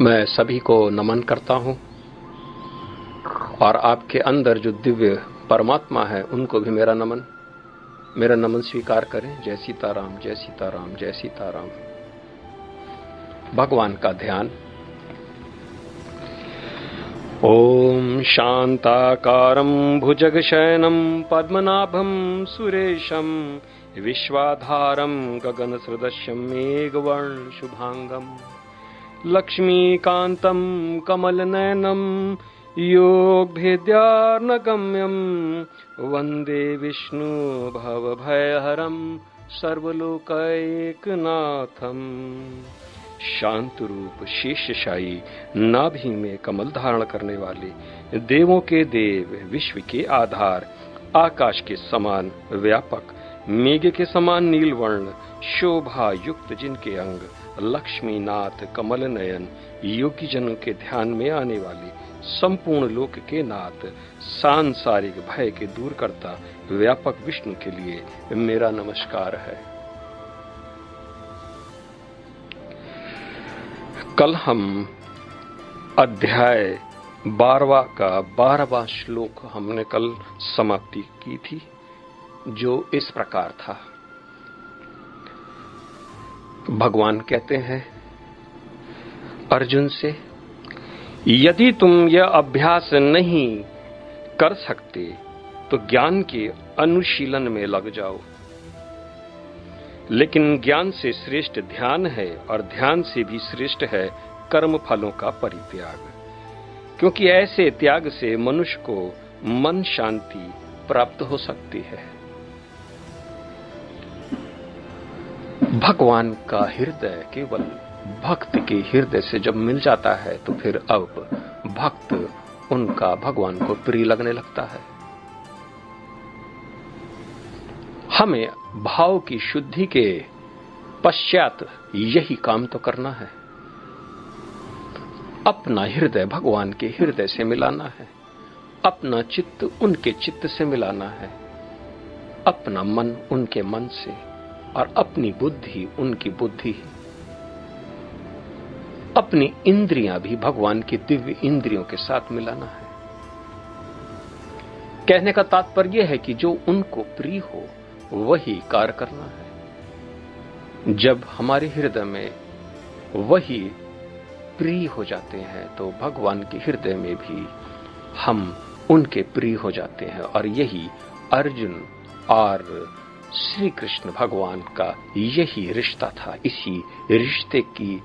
मैं सभी को नमन करता हूं और आपके अंदर जो दिव्य परमात्मा है उनको भी मेरा नमन स्वीकार करें। जय सीताराम, जय सीताराम, जय सीताराम। भगवान का ध्यान। ओम शांताकारं भुजगशयनं पद्मनाभं सुरेशं विश्वाधारं गगनसदृशं मेघवर्णं शुभांगं लक्ष्मीकान्तं कमलनयनं योगभेद्यार्णगम्यं वन्दे विष्णु भवभयहरं सर्वलोकैकनाथम्। शांत रूप शेषशायी नाभि में कमल धारण करने वाले, देवों के देव, विश्व के आधार, आकाश के समान व्यापक, मेघ के समान नीलवर्ण, शोभा युक्त जिनके अंग, लक्ष्मीनाथ कमल नयन, योगी जनों के ध्यान में आने वाले, संपूर्ण लोक के नाथ, सांसारिक भय के दूर करता व्यापक विष्णु के लिए मेरा नमस्कार है। कल हम अध्याय 12वां का 12वां श्लोक हमने कल समाप्ति की थी, जो इस प्रकार था। भगवान कहते हैं अर्जुन से, यदि तुम यह अभ्यास नहीं कर सकते तो ज्ञान के अनुशीलन में लग जाओ। लेकिन ज्ञान से श्रेष्ठ ध्यान है और ध्यान से भी श्रेष्ठ है कर्म फलों का परित्याग, क्योंकि ऐसे त्याग से मनुष्य को मन शांति प्राप्त हो सकती है। भगवान का हृदय केवल भक्त के हृदय से जब मिल जाता है तो फिर अब भक्त उनका भगवान को प्रिय लगने लगता है। हमें भाव की शुद्धि के पश्चात यही काम तो करना है। अपना हृदय भगवान के हृदय से मिलाना है, अपना चित्त उनके चित्त से मिलाना है, अपना मन उनके मन से और अपनी बुद्धि उनकी बुद्धि, अपनी इंद्रियां भी भगवान की दिव्य इंद्रियों के साथ मिलाना है। कहने का तात्पर्य है कि जो उनको प्रिय हो वही कार्य करना है। जब हमारे हृदय में वही प्रिय हो जाते हैं तो भगवान के हृदय में भी हम उनके प्रिय हो जाते हैं। और यही अर्जुन और श्री कृष्ण भगवान का यही रिश्ता था। इसी रिश्ते की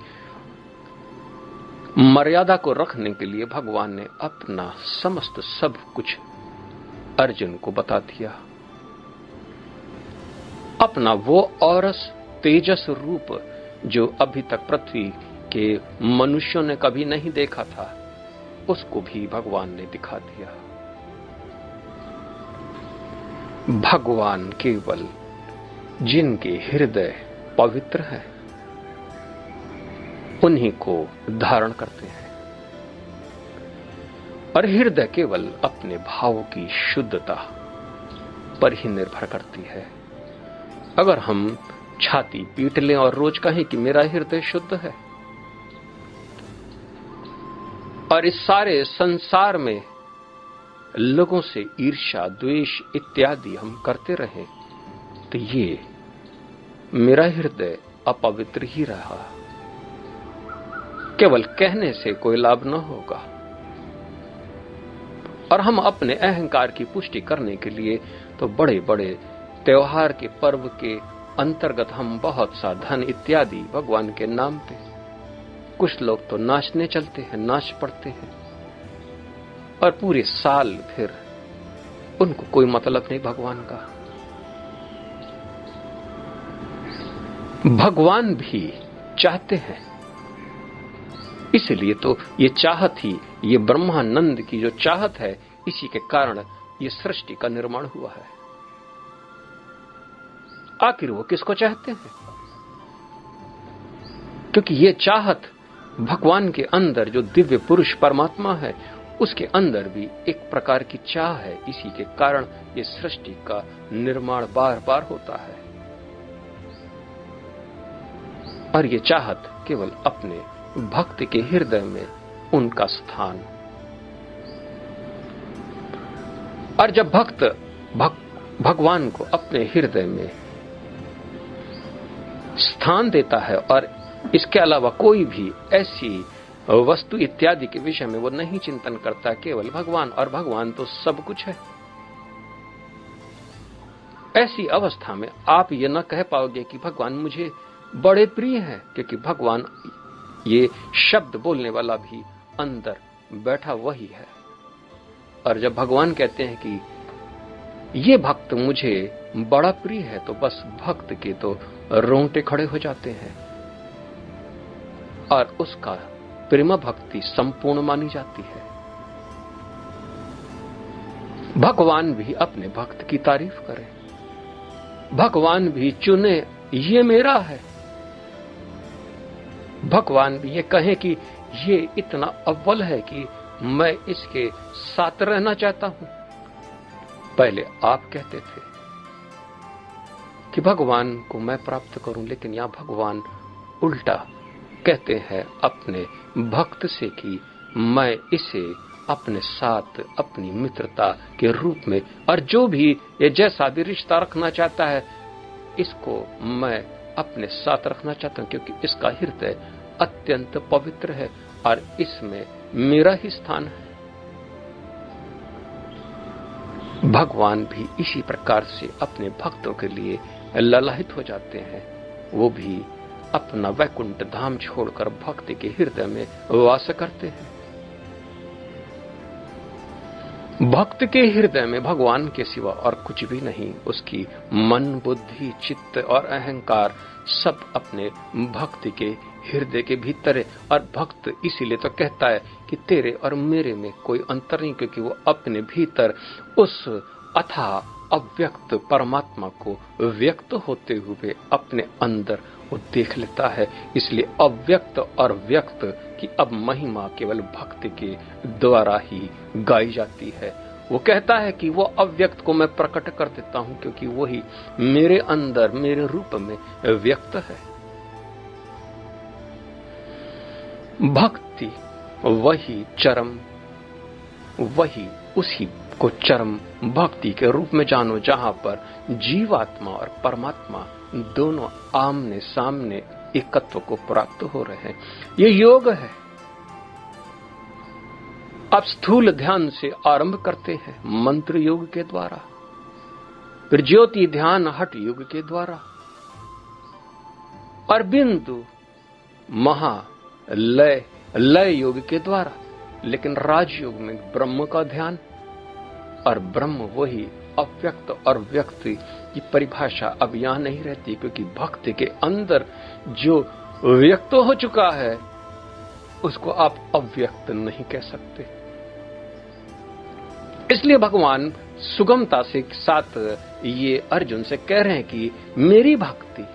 मर्यादा को रखने के लिए भगवान ने अपना समस्त सब कुछ अर्जुन को बता दिया। अपना वो औरस तेजस रूप जो अभी तक पृथ्वी के मनुष्यों ने कभी नहीं देखा था, उसको भी भगवान ने दिखा दिया। भगवान केवल जिनके हृदय पवित्र है उन्हीं को धारण करते हैं। और हृदय केवल अपने भावों की शुद्धता पर ही निर्भर करती है। अगर हम छाती पीट लें और रोज कहें कि मेरा हृदय शुद्ध है, और इस सारे संसार में लोगों से ईर्ष्या, द्वेष इत्यादि हम करते रहें, तो ये मेरा हृदय अपवित्र ही रहा। केवल कहने से कोई लाभ न होगा। और हम अपने अहंकार की पुष्टि करने के लिए तो बड़े बड़े त्योहार के पर्व के अंतर्गत हम बहुत सा धन इत्यादि भगवान के नाम पे, कुछ लोग तो नाचने चलते हैं, नाच पड़ते हैं, और पूरे साल फिर उनको कोई मतलब नहीं भगवान का। भगवान भी चाहते हैं, इसलिए तो ये चाहत ही, ये ब्रह्मानंद की जो चाहत है, इसी के कारण ये सृष्टि का निर्माण हुआ है। आखिर वो किसको चाहते हैं? क्योंकि ये चाहत भगवान के अंदर जो दिव्य पुरुष परमात्मा है, उसके अंदर भी एक प्रकार की चाह है। इसी के कारण ये सृष्टि का निर्माण बार बार होता है। और ये चाहत केवल अपने भक्त के हृदय में उनका स्थान। और जब भक्त भगवान को अपने हृदय में स्थान देता है और इसके अलावा कोई भी ऐसी वस्तु इत्यादि के विषय में वो नहीं चिंतन करता, केवल भगवान, और भगवान तो सब कुछ है, ऐसी अवस्था में आप ये न कह पाओगे कि भगवान मुझे बड़े प्रिय हैं, क्योंकि भगवान, ये शब्द बोलने वाला भी अंदर बैठा वही है। और जब भगवान कहते हैं कि ये भक्त मुझे बड़ा प्रिय है, तो बस भक्त के तो रोंगटे खड़े हो जाते हैं और उसका प्रेम भक्ति संपूर्ण मानी जाती है। भगवान भी अपने भक्त की तारीफ करे, भगवान भी चुने ये मेरा है, भगवान भी ये कहे कि ये इतना अव्वल है कि मैं इसके साथ रहना चाहता हूं। पहले आप कहते थे कि भगवान को मैं प्राप्त करूं, लेकिन यहां भगवान उल्टा कहते हैं अपने भक्त से कि मैं इसे अपने साथ अपनी मित्रता के रूप में, और जो भी ये जैसा भी रिश्ता रखना चाहता है, इसको मैं अपने साथ रखना चाहता हूं, क्योंकि इसका हृदय अत्यंत पवित्र है और इसमें मेरा ही स्थान है। भगवान भी इसी प्रकार से अपने भक्तों के लिए ललाहित हो जाते हैं। वो भी अपना वैकुंठ धाम छोड़कर भक्ति के हृदय में वास करते हैं। भक्त के हृदय में भगवान के सिवा और कुछ भी नहीं। उसकी मन, बुद्धि, चित्त और अहंकार सब अपने भक्ति के हृदय के भीतर है। और भक्त इसीलिए तो कहता है कि तेरे और मेरे में कोई अंतर नहीं, क्योंकि वो अपने भीतर उस अथाह अव्यक्त परमात्मा को व्यक्त होते हुए अपने अंदर वो देख लेता है। इसलिए अव्यक्त और व्यक्त की अब महिमा केवल भक्त के द्वारा ही गाई जाती है। वो कहता है कि वो अव्यक्त को मैं प्रकट कर देता हूं, क्योंकि वही मेरे अंदर मेरे रूप में व्यक्त है। भक्ति वही चरम, वही उसी को चरम भक्ति के रूप में जानो, जहां पर जीवात्मा और परमात्मा दोनों आमने सामने एकत्व को प्राप्त हो रहे हैं। ये योग है। आप स्थूल ध्यान से आरंभ करते हैं मंत्र योग के द्वारा, फिर ज्योति ध्यान हठ योग के द्वारा, और बिंदु लय योग के द्वारा। लेकिन राजयोग में ब्रह्म का ध्यान, और ब्रह्म वही अव्यक्त और व्यक्त की परिभाषा अब यहां नहीं रहती, क्योंकि भक्त के अंदर जो व्यक्त हो चुका है उसको आप अव्यक्त नहीं कह सकते। इसलिए भगवान सुगमता से साथ ये अर्जुन से कह रहे हैं कि मेरी भक्ति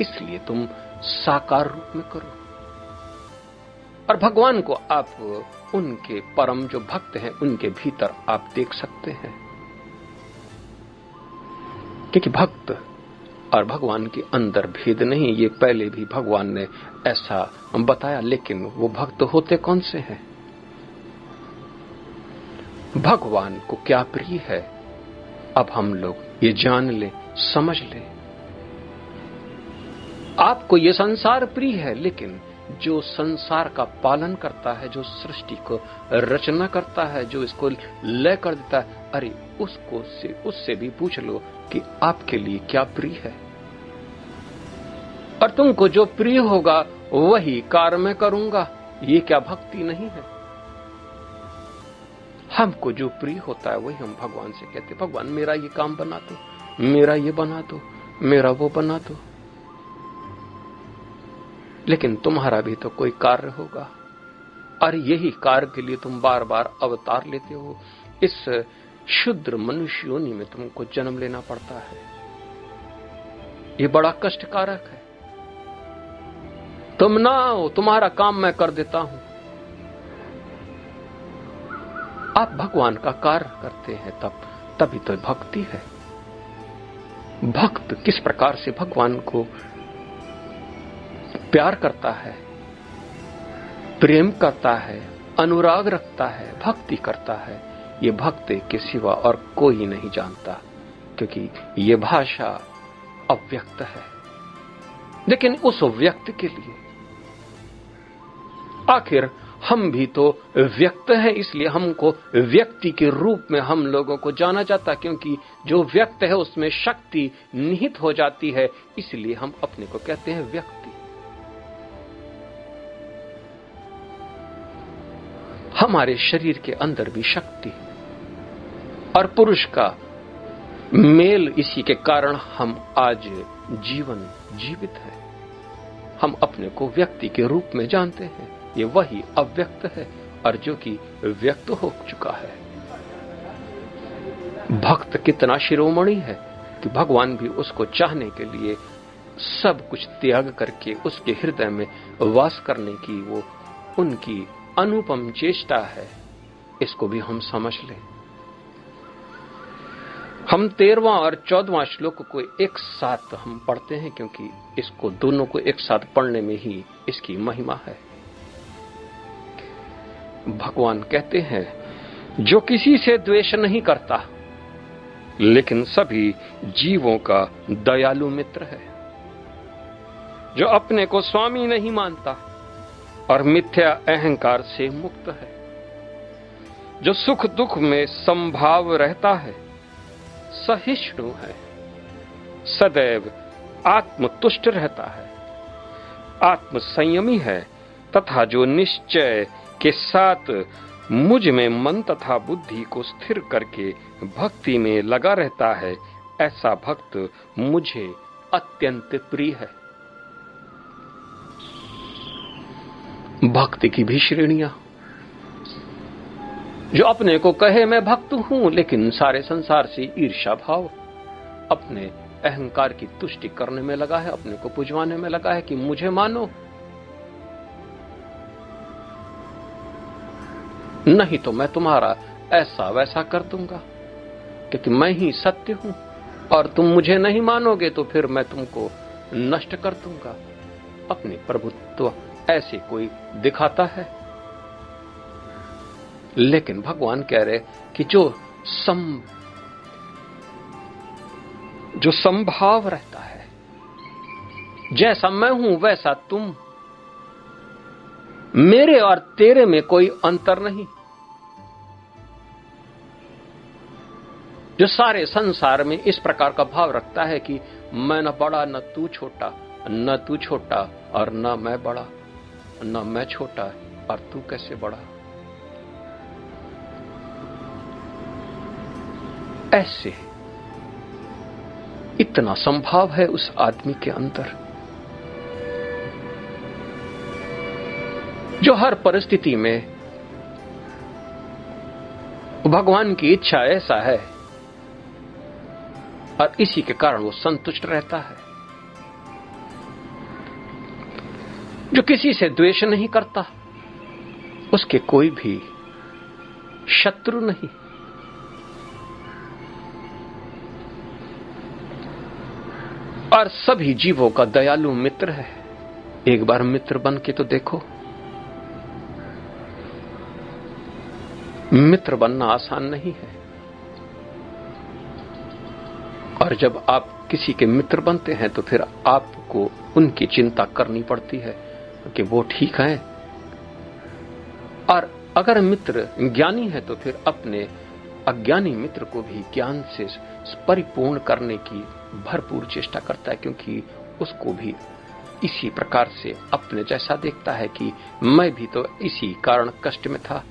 इसलिए तुम साकार रूप में करो। और भगवान को आप उनके परम जो भक्त हैं उनके भीतर आप देख सकते हैं, क्योंकि भक्त और भगवान के अंदर भेद नहीं। ये पहले भी भगवान ने ऐसा बताया। लेकिन वो भक्त होते कौन से हैं? भगवान को क्या प्रिय है, अब हम लोग ये जान ले, समझ ले। आपको ये संसार प्रिय है, लेकिन जो संसार का पालन करता है, जो सृष्टि को रचना करता है, जो इसको लय कर देता है, अरे उससे भी पूछ लो कि आपके लिए क्या प्रिय है। और तुमको जो प्रिय होगा वही कार्य मैं करूंगा। ये क्या भक्ति नहीं है? हमको जो प्रिय होता है वही हम भगवान से कहते, भगवान मेरा ये काम बना दो, मेरा ये बना दो, मेरा वो बना दो। लेकिन तुम्हारा भी तो कोई कार्य होगा, और यही कार्य के लिए तुम बार बार अवतार लेते हो। इस क्षुद्र मनुष्य योनि में तुमको जन्म लेना पड़ता है। ये बड़ा कष्टकारक है। तुम ना आओ, तुम्हारा काम मैं कर देता हूं। आप भगवान का कार्य करते हैं, तभी तो भक्ति है। भक्त किस प्रकार से भगवान को प्यार करता है, प्रेम करता है, अनुराग रखता है, भक्ति करता है, ये भक्त के सिवा और कोई नहीं जानता, क्योंकि ये भाषा अव्यक्त है। लेकिन उस व्यक्त के लिए आखिर हम भी तो व्यक्त हैं, इसलिए हमको व्यक्ति के रूप में हम लोगों को जाना जाता, क्योंकि जो व्यक्त है उसमें शक्ति निहित हो जाती है, इसलिए हम अपने को कहते हैं व्यक्ति। हमारे शरीर के अंदर भी शक्ति और पुरुष का मेल, इसी के कारण हम आज जीवन जीवित है। हम अपने को व्यक्ति के रूप में जानते हैं, ये वही अव्यक्त है और जो कि व्यक्त हो चुका है। भक्त कितना शिरोमणि है कि भगवान भी उसको चाहने के लिए सब कुछ त्याग करके उसके हृदय में वास करने की वो उनकी अनुपम चेष्टा है। इसको भी हम समझ लें। हम 13वां और 14वां श्लोक को एक साथ हम पढ़ते हैं, क्योंकि इसको दोनों को एक साथ पढ़ने में ही इसकी महिमा है। भगवान कहते हैं, जो किसी से द्वेष नहीं करता लेकिन सभी जीवों का दयालु मित्र है, जो अपने को स्वामी नहीं मानता और मिथ्या अहंकार से मुक्त है, जो सुख दुख में समभाव रहता है, सहिष्णु है, सदैव आत्मतुष्ट रहता है, आत्म संयमी है, तथा जो निश्चय के साथ मुझ में मन तथा बुद्धि को स्थिर करके भक्ति में लगा रहता है, ऐसा भक्त मुझे अत्यंत प्रिय है। भक्ति की भी श्रेणियां, जो अपने को कहे मैं भक्त हूं लेकिन सारे संसार से ईर्ष्या भाव, अपने अहंकार की तुष्टि करने में लगा है, अपने को पुजवाने में लगा है कि मुझे मानो, नहीं तो मैं तुम्हारा ऐसा वैसा कर दूंगा, क्योंकि मैं ही सत्य हूं और तुम मुझे नहीं मानोगे तो फिर मैं तुमको नष्ट कर दूंगा। अपनी प्रभुत्व ऐसे कोई दिखाता है। लेकिन भगवान कह रहे कि जो संभाव रहता है, जैसा मैं हूं वैसा तुम, मेरे और तेरे में कोई अंतर नहीं, जो सारे संसार में इस प्रकार का भाव रखता है कि मैं न बड़ा न तू छोटा, न तू छोटा और न मैं बड़ा, न मैं छोटा और तू कैसे बड़ा, ऐसे इतना संभाव है उस आदमी के अंदर, जो हर परिस्थिति में भगवान की इच्छा ऐसा है और इसी के कारण वो संतुष्ट रहता है, जो किसी से द्वेष नहीं करता, उसके कोई भी शत्रु नहीं, और सभी जीवों का दयालु मित्र है। एक बार मित्र बन के तो देखो। मित्र बनना आसान नहीं है, और जब आप किसी के मित्र बनते हैं तो फिर आपको उनकी चिंता करनी पड़ती है कि वो ठीक है, और अगर मित्र ज्ञानी है तो फिर अपने अज्ञानी मित्र को भी ज्ञान से परिपूर्ण करने की भरपूर चेष्टा करता है, क्योंकि उसको भी इसी प्रकार से अपने जैसा देखता है कि मैं भी तो इसी कारण कष्ट में था,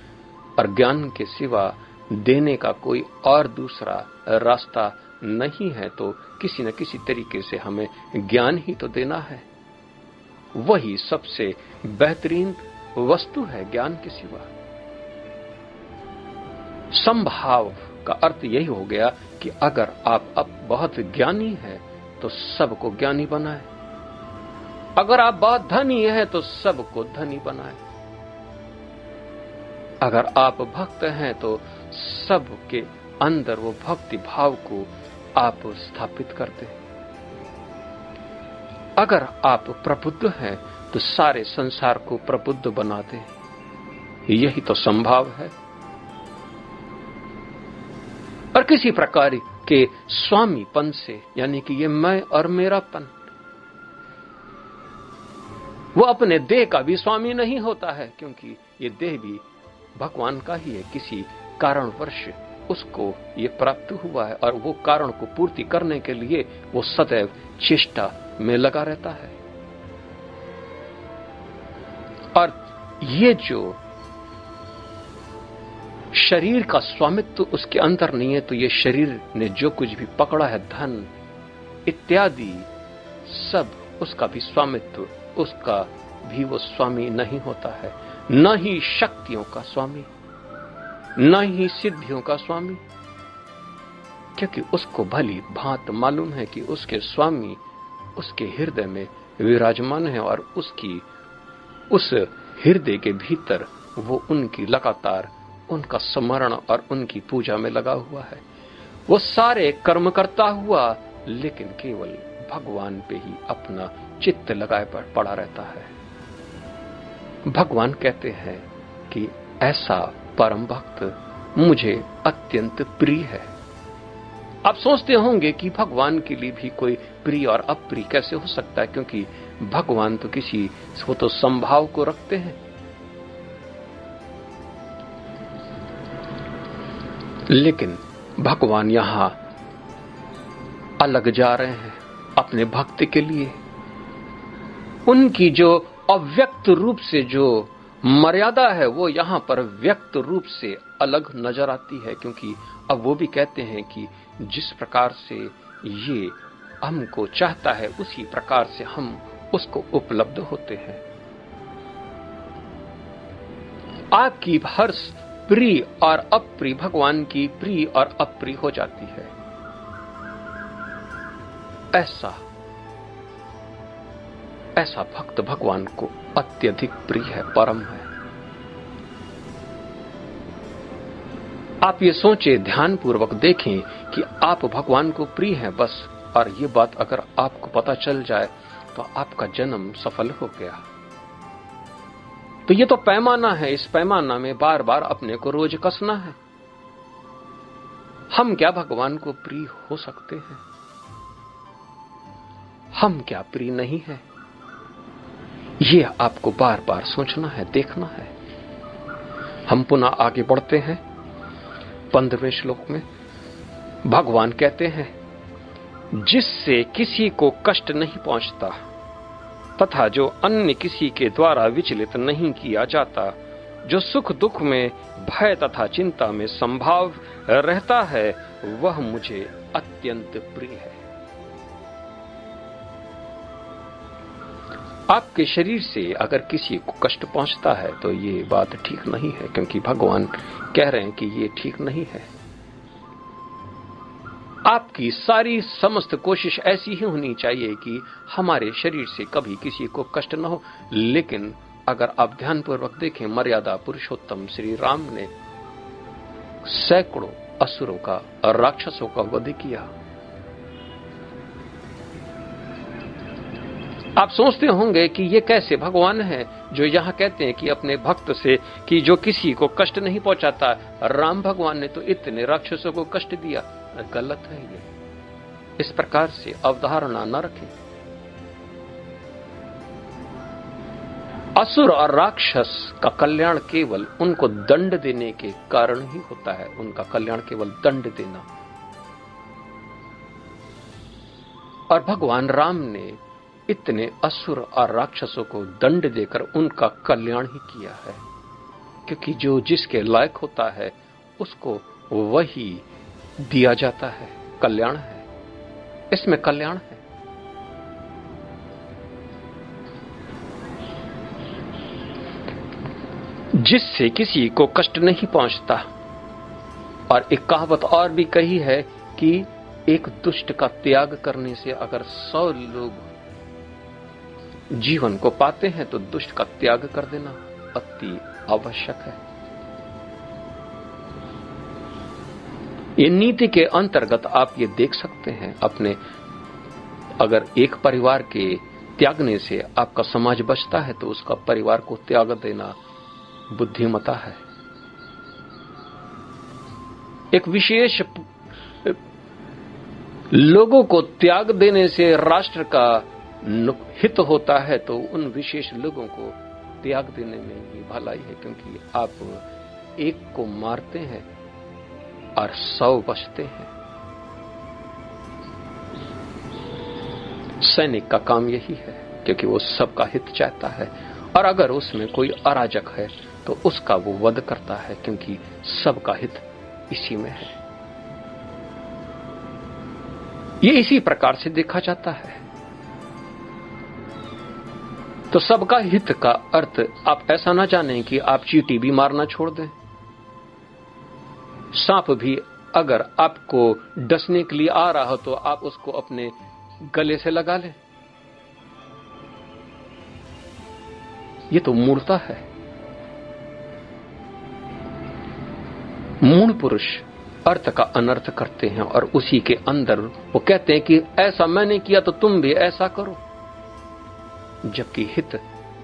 और ज्ञान के सिवा देने का कोई और दूसरा रास्ता नहीं है, तो किसी न किसी तरीके से हमें ज्ञान ही तो देना है। वही सबसे बेहतरीन वस्तु है ज्ञान के सिवा। संभाव का अर्थ यही हो गया कि अगर आप अब बहुत ज्ञानी हैं तो सबको ज्ञानी बनाए, अगर आप बहुत धनी हैं तो सबको धनी बनाए, अगर आप भक्त हैं तो सबके अंदर वो भक्ति भाव को आप स्थापित कर दें, अगर आप प्रबुद्ध हैं तो सारे संसार को प्रबुद्ध बना दें। यही तो संभाव है। और किसी प्रकार के स्वामीपन से, यानी कि ये मैं और मेरापन, वो अपने देह का भी स्वामी नहीं होता है, क्योंकि ये देह भी भगवान का ही है। किसी कारणवश उसको ये प्राप्त हुआ है और वो कारण को पूर्ति करने के लिए वो सदैव चेष्टा में लगा रहता है। और ये जो शरीर का स्वामित्व उसके अंदर नहीं है, तो ये शरीर ने जो कुछ भी पकड़ा है, धन इत्यादि, सब उसका भी स्वामित्व, उसका भी वो स्वामी नहीं होता है। न ही शक्तियों का स्वामी, न ही सिद्धियों का स्वामी, क्योंकि उसको भली भांत मालूम है कि उसके स्वामी उसके हृदय में विराजमान है और उसकी उस हृदय के भीतर वो उनकी लगातार उनका स्मरण और उनकी पूजा में लगा हुआ है। वो सारे कर्म करता हुआ लेकिन केवल भगवान पे ही अपना चित्त लगाए पड़ा रहता है। भगवान कहते हैं कि ऐसा परम भक्त मुझे अत्यंत प्रिय है। आप सोचते होंगे कि भगवान के लिए भी कोई प्रिय और अप्रिय कैसे हो सकता है, क्योंकि भगवान तो किसी वो तो संभाव को रखते हैं। लेकिन भगवान यहां अलग जा रहे हैं अपने भक्त के लिए। उनकी जो अव्यक्त रूप से जो मर्यादा है वो यहां पर व्यक्त रूप से अलग नजर आती है, क्योंकि अब वो भी कहते हैं कि जिस प्रकार से ये हमको चाहता है उसी प्रकार से हम उसको उपलब्ध होते हैं। आपकी हर प्रिय और अप्रिय भगवान की प्रिय और अप्रिय हो जाती है। ऐसा भक्त भगवान को अत्यधिक प्रिय है, परम है। आप ये सोचे, ध्यानपूर्वक देखें कि आप भगवान को प्रिय हैं बस, और ये बात अगर आपको पता चल जाए तो आपका जन्म सफल हो गया। तो ये तो पैमाना है, इस पैमाना में बार बार अपने को रोज कसना है। हम क्या भगवान को प्रिय हो सकते हैं? हम क्या प्रिय नहीं है? ये आपको बार बार सोचना है, देखना है। हम पुनः आगे बढ़ते हैं 15वें श्लोक में। भगवान कहते हैं, जिससे किसी को कष्ट नहीं पहुंचता तथा जो अन्य किसी के द्वारा विचलित नहीं किया जाता, जो सुख दुख में, भय तथा चिंता में संभाव रहता है, वह मुझे अत्यंत प्रिय है। आपके शरीर से अगर किसी को कष्ट पहुंचता है तो ये बात ठीक नहीं है, क्योंकि भगवान कह रहे हैं कि ये ठीक नहीं है। आपकी सारी समस्त कोशिश ऐसी ही होनी चाहिए कि हमारे शरीर से कभी किसी को कष्ट न हो। लेकिन अगर आप ध्यानपूर्वक देखें, मर्यादा पुरुषोत्तम श्री राम ने सैकड़ों असुरों का और राक्षसों का वध किया। आप सोचते होंगे कि ये कैसे भगवान है जो यहां कहते हैं कि अपने भक्त से कि जो किसी को कष्ट नहीं पहुंचाता। राम भगवान ने तो इतने राक्षसों को कष्ट दिया। गलत है ये, इस प्रकार से अवधारणा न रखें। असुर और राक्षस का कल्याण केवल उनको दंड देने के कारण ही होता है। उनका कल्याण केवल दंड देना। और भगवान राम ने इतने असुर और राक्षसों को दंड देकर उनका कल्याण ही किया है, क्योंकि जो जिसके लायक होता है उसको वही दिया जाता है। कल्याण है, इसमें कल्याण है। जिससे किसी को कष्ट नहीं पहुंचता। और एक कहावत और भी कही है कि एक दुष्ट का त्याग करने से अगर 100 लोग जीवन को पाते हैं तो दुष्ट का त्याग कर देना अति आवश्यक है। ये नीति के अंतर्गत आप ये देख सकते हैं अपने, अगर एक परिवार के त्यागने से आपका समाज बचता है तो उसका परिवार को त्याग देना बुद्धिमता है। एक विशेष लोगों को त्याग देने से राष्ट्र का हित होता है, तो उन विशेष लोगों को त्याग देने में ही भलाई है, क्योंकि आप एक को मारते हैं और 100 बचते हैं। सैनिक का काम यही है, क्योंकि वो सबका हित चाहता है, और अगर उसमें कोई अराजक है तो उसका वो वध करता है, क्योंकि सबका हित इसी में है। ये इसी प्रकार से देखा जाता है। तो सबका हित का अर्थ आप ऐसा ना जानें कि आप चींटी भी मारना छोड़ दें। सांप भी अगर आपको डसने के लिए आ रहा हो तो आप उसको अपने गले से लगा लें। ये तो मूढ़ता है। मूढ़ पुरुष अर्थ का अनर्थ करते हैं और उसी के अंदर वो कहते हैं कि ऐसा मैंने किया तो तुम भी ऐसा करो, जबकि हित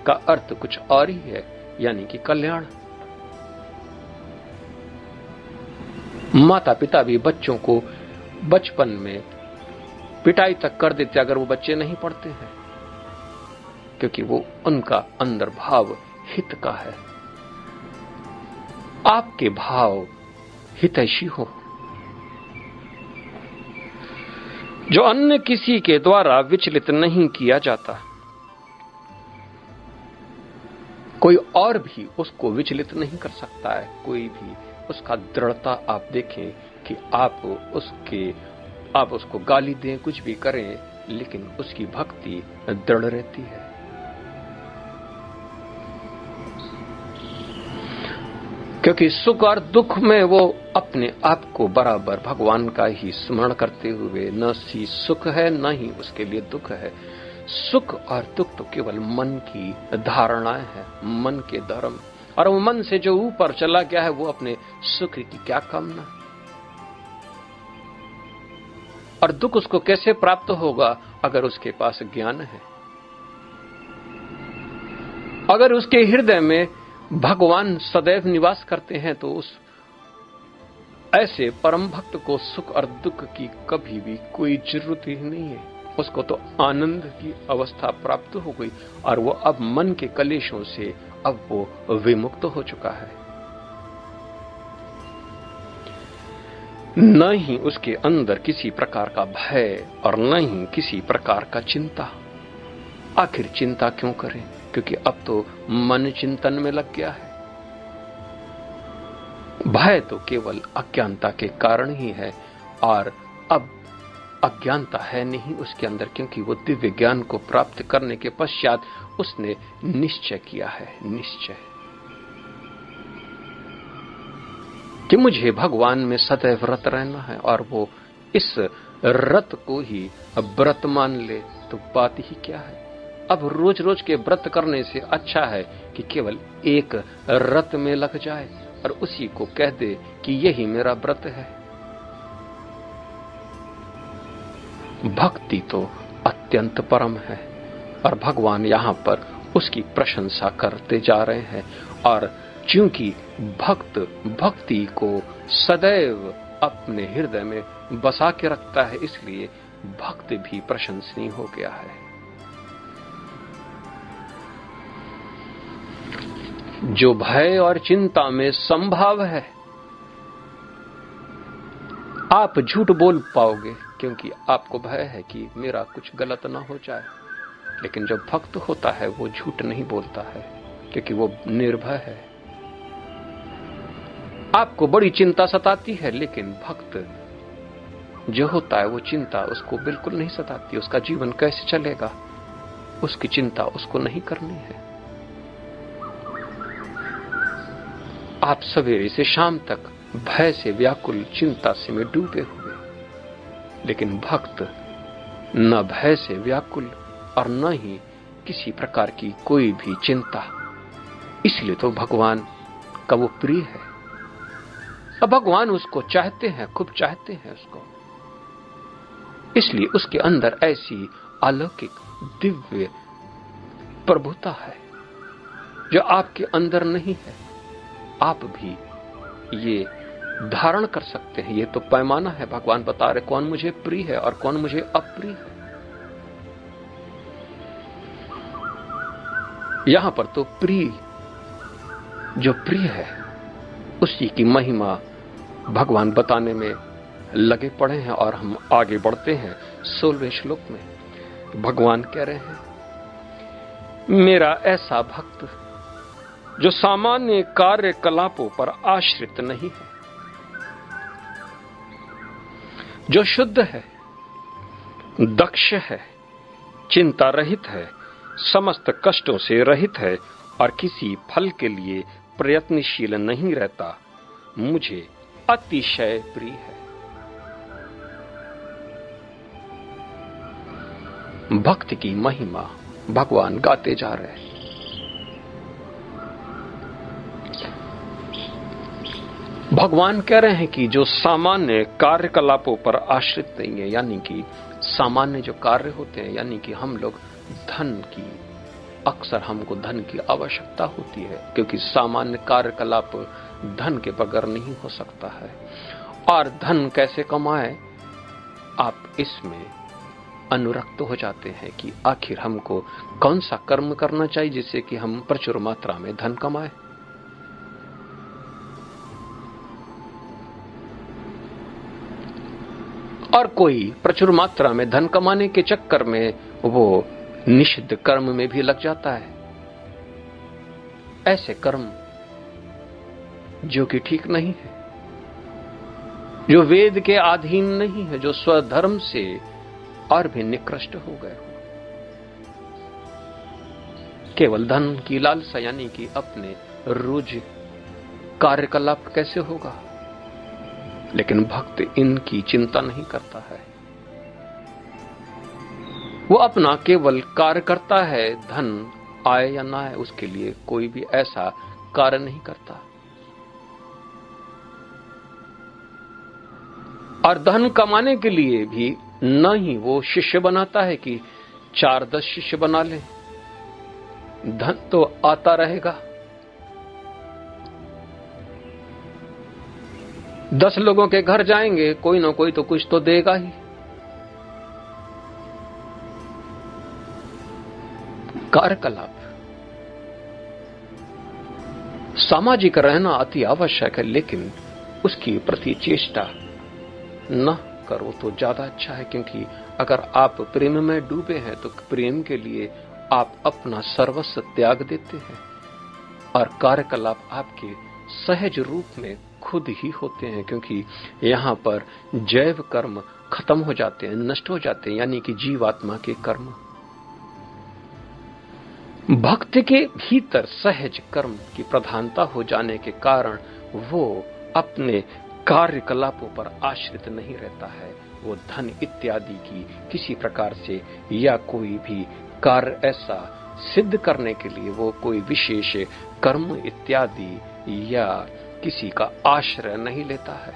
का अर्थ कुछ और ही है, यानी कि कल्याण। माता पिता भी बच्चों को बचपन में पिटाई तक कर देते अगर वो बच्चे नहीं पढ़ते हैं, क्योंकि वो उनका अंदर भाव हित का है। आपके भाव हितैषी हो, जो अन्य किसी के द्वारा विचलित नहीं किया जाता। कोई और भी उसको विचलित नहीं कर सकता है। कोई भी उसका दृढ़ता आप देखें कि आप उसको गाली दें, कुछ भी करें, लेकिन उसकी भक्ति दृढ़ रहती है। क्योंकि सुख और दुख में वो अपने आप को बराबर भगवान का ही स्मरण करते हुए, न सी सुख है न ही उसके लिए दुख है। सुख और दुख तो केवल मन की धारणाएं हैं, मन के धर्म, और वो मन से जो ऊपर चला गया है वो अपने सुख की क्या कामना। और दुख उसको कैसे प्राप्त होगा अगर उसके पास ज्ञान है, अगर उसके हृदय में भगवान सदैव निवास करते हैं, तो उस ऐसे परम भक्त को सुख और दुख की कभी भी कोई जरूरत ही नहीं है। उसको तो आनंद की अवस्था प्राप्त हो गई और वो अब मन के कलेशों से अब वो विमुक्त हो चुका है। न ही उसके अंदर किसी प्रकार का भय और न ही किसी प्रकार का चिंता। आखिर चिंता क्यों करें, क्योंकि अब तो मन चिंतन में लग गया है। भय तो केवल अज्ञानता के कारण ही है, और अब अज्ञानता है नहीं उसके अंदर, क्योंकि वो दिव्य ज्ञान को प्राप्त करने के पश्चात उसने निश्चय किया है, निश्चय कि मुझे भगवान में सदैव रत रहना है, और वो इस रत को ही व्रत मान ले तो बात ही क्या है। अब रोज रोज के व्रत करने से अच्छा है कि केवल एक रत में लग जाए और उसी को कह दे कि यही मेरा व्रत है। भक्ति तो अत्यंत परम है, और भगवान यहां पर उसकी प्रशंसा करते जा रहे हैं। और चूंकि भक्त भक्ति को सदैव अपने हृदय में बसा के रखता है, इसलिए भक्त भी प्रशंसनीय हो गया है। जो भय और चिंता में संभाव है, आप झूठ बोल पाओगे, क्योंकि आपको भय है कि मेरा कुछ गलत ना हो जाए। लेकिन जो भक्त होता है वो झूठ नहीं बोलता है, क्योंकि वो निर्भय है। आपको बड़ी चिंता सताती है, लेकिन भक्त जो होता है वो चिंता उसको बिल्कुल नहीं सताती। उसका जीवन कैसे चलेगा, उसकी चिंता उसको नहीं करनी है। आप सवेरे से शाम तक भय से व्याकुल, चिंता से में डूबे हुए, लेकिन भक्त न भय से व्याकुल और न ही किसी प्रकार की कोई भी चिंता। इसलिए तो भगवान का वो प्रिय है। अब भगवान उसको चाहते हैं, खूब चाहते हैं उसको, इसलिए उसके अंदर ऐसी अलौकिक दिव्य प्रभुता है जो आपके अंदर नहीं है। आप भी ये धारण कर सकते हैं। ये तो पैमाना है। भगवान बता रहे कौन मुझे प्रिय है और कौन मुझे अप्रिय है। यहां पर तो प्रिय, जो प्रिय है उसी की महिमा भगवान बताने में लगे पड़े हैं। और हम आगे बढ़ते हैं 16वें श्लोक में। भगवान कह रहे हैं, मेरा ऐसा भक्त जो सामान्य कार्यकलापों पर आश्रित नहीं है, जो शुद्ध है, दक्ष है, चिंता रहित है, समस्त कष्टों से रहित है और किसी फल के लिए प्रयत्नशील नहीं रहता, मुझे अतिशय प्रिय है। भक्ति की महिमा भगवान गाते जा रहे हैं। भगवान कह रहे हैं कि जो सामान्य कार्यकलापों पर आश्रित नहीं है, यानी कि सामान्य जो कार्य होते हैं, यानी कि हम लोग धन की, अक्सर हमको धन की आवश्यकता होती है, क्योंकि सामान्य कार्यकलाप धन के बगैर नहीं हो सकता है। और धन कैसे कमाए, आप इसमें अनुरक्त हो जाते हैं कि आखिर हमको कौन सा कर्म करना चाहिए जिससे कि हम प्रचुर मात्रा में धन कमाएं। और कोई प्रचुर मात्रा में धन कमाने के चक्कर में वो निषिद्ध कर्म में भी लग जाता है। ऐसे कर्म जो कि ठीक नहीं है, जो वेद के अधीन नहीं है, जो स्वधर्म से और भी निकृष्ट हो गए हो। केवल धन की लालसा, यानी कि अपने रोज कार्यकलाप कैसे होगा, लेकिन भक्त इनकी चिंता नहीं करता है। वो अपना केवल कार्य करता है, धन आए या ना आए उसके लिए कोई भी ऐसा कार्य नहीं करता। और धन कमाने के लिए भी न ही वो शिष्य बनाता है कि 4-10 शिष्य बना ले, धन तो आता रहेगा। 10 लोगों के घर जाएंगे, कोई ना कोई तो कुछ तो देगा ही। कार्यकलाप, सामाजिक रहना अति आवश्यक है, लेकिन उसकी प्रति चेष्टा न करो तो ज्यादा अच्छा है। क्योंकि अगर आप प्रेम में डूबे हैं तो प्रेम के लिए आप अपना सर्वस्व त्याग देते हैं और कार्यकलाप आपके सहज रूप में खुद ही होते हैं, क्योंकि यहां पर जैव कर्म खत्म हो जाते हैं, नष्ट हो जाते हैं, यानी कि जीवात्मा के कर्म। भक्त के भीतर सहज कर्म की प्रधानता हो जाने के कारण वो अपने कार्यकलापों पर आश्रित नहीं रहता है। वो धन इत्यादि की किसी प्रकार से या कोई भी कार्य ऐसा सिद्ध करने के लिए वो कोई विशेष कर्म इत्यादि या किसी का आश्रय नहीं लेता है,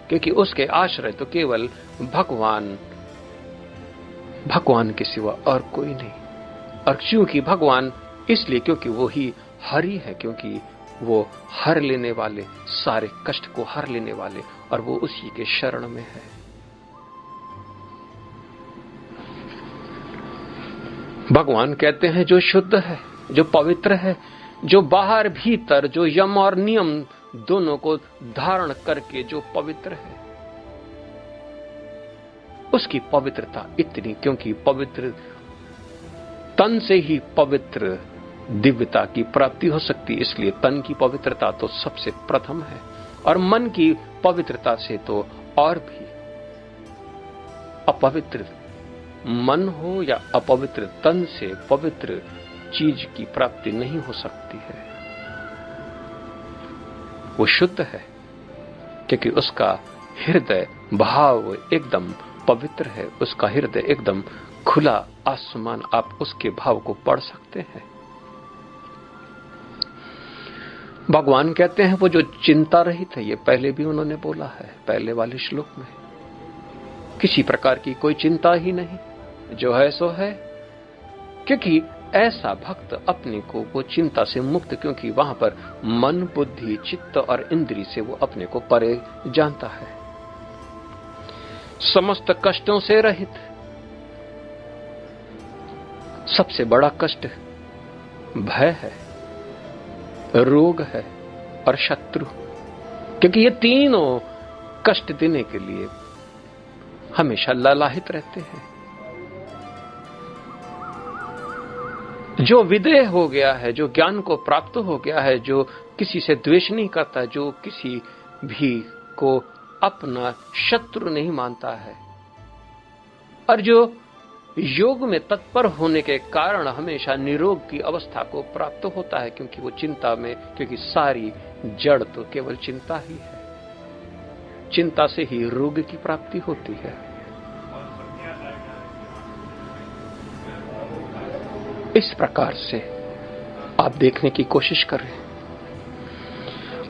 क्योंकि उसके आश्रय तो केवल भगवान के सिवा और कोई नहीं। और क्योंकि भगवान इसलिए क्योंकि वो ही हरि है, क्योंकि वो हर लेने वाले, सारे कष्ट को हर लेने वाले, और वो उसी के शरण में है। भगवान कहते हैं जो शुद्ध है, जो पवित्र है, जो बाहर भीतर, जो यम और नियम दोनों को धारण करके जो पवित्र है, उसकी पवित्रता इतनी, क्योंकि पवित्र तन से ही पवित्र दिव्यता की प्राप्ति हो सकती, इसलिए तन की पवित्रता तो सबसे प्रथम है। और मन की पवित्रता से तो और भी। अपवित्र मन हो या अपवित्र तन से पवित्र चीज की प्राप्ति नहीं हो सकती है। वो शुद्ध है क्योंकि उसका हृदय भाव एकदम पवित्र है, उसका हृदय एकदम खुला आसमान, आप उसके भाव को पढ़ सकते हैं। भगवान कहते हैं वो जो चिंता रहित है, ये पहले भी उन्होंने बोला है पहले वाले श्लोक में, किसी प्रकार की कोई चिंता ही नहीं, जो है सो है। क्योंकि ऐसा भक्त अपने को वो चिंता से मुक्त, क्योंकि वहां पर मन, बुद्धि, चित्त और इंद्रिय से वो अपने को परे जानता है, समस्त कष्टों से रहित। सबसे बड़ा कष्ट भय है, रोग है और शत्रु, क्योंकि ये तीनों कष्ट देने के लिए हमेशा ललाहित रहते हैं। जो विदेह हो गया है, जो ज्ञान को प्राप्त हो गया है, जो किसी से द्वेष नहीं करता, जो किसी भी को अपना शत्रु नहीं मानता है, और जो योग में तत्पर होने के कारण हमेशा निरोग की अवस्था को प्राप्त होता है, क्योंकि वो चिंता में, क्योंकि सारी जड़ तो केवल चिंता ही है, चिंता से ही रोग की प्राप्ति होती है। इस प्रकार से आप देखने की कोशिश करें,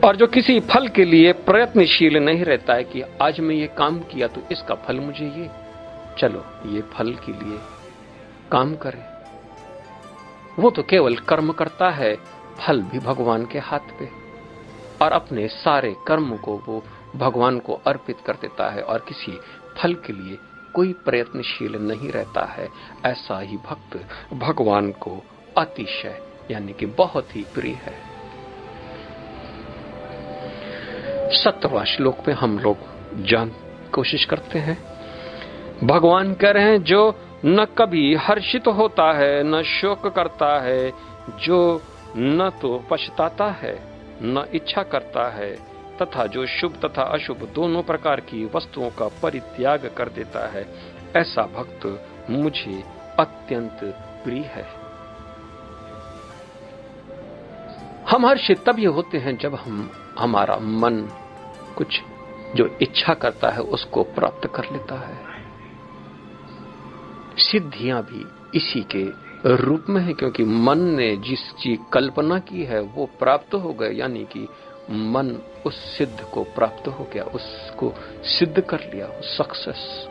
और जो किसी फल के लिए प्रयत्नशील नहीं रहता है कि आज मैं ये काम किया तो इसका फल मुझे ये, चलो ये फल के लिए काम करें, वो तो केवल कर्म करता है, फल भी भगवान के हाथ पे, और अपने सारे कर्म को वो भगवान को अर्पित कर देता है और किसी फल के लिए कोई प्रयत्नशील नहीं रहता है। ऐसा ही भक्त भगवान को अतिशय यानी कि बहुत ही प्रिय है। 17वां श्लोक में हम लोग कोशिश करते हैं। भगवान कह रहे हैं, जो न कभी हर्षित होता है, न शोक करता है, जो न तो पछताता है, न इच्छा करता है, तथा जो शुभ तथा अशुभ दोनों प्रकार की वस्तुओं का परित्याग कर देता है, ऐसा भक्त मुझे अत्यंत प्रिय है। हम हर्षित तभी होते हैं जब हमारा मन कुछ जो इच्छा करता है उसको प्राप्त कर लेता है। सिद्धियां भी इसी के रूप में है, क्योंकि मन ने जिस चीज कल्पना की है वो प्राप्त हो गए, यानी कि मन उस सिद्ध को प्राप्त हो गया, उसको सिद्ध कर लिया, सक्सेस।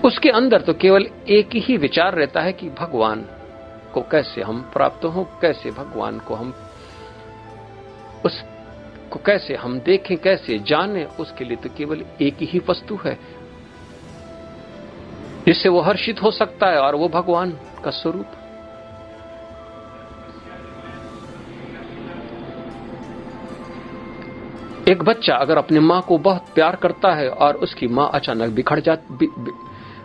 उसके अंदर तो केवल एक ही विचार रहता है कि भगवान को कैसे हम प्राप्त हो, कैसे भगवान को हम उसको कैसे हम देखें, कैसे जाने। उसके लिए तो केवल एक ही वस्तु है जिससे वो हर्षित हो सकता है, और वो भगवान का स्वरूप। एक बच्चा अगर अपनी मां को बहुत प्यार करता है और उसकी मां अचानक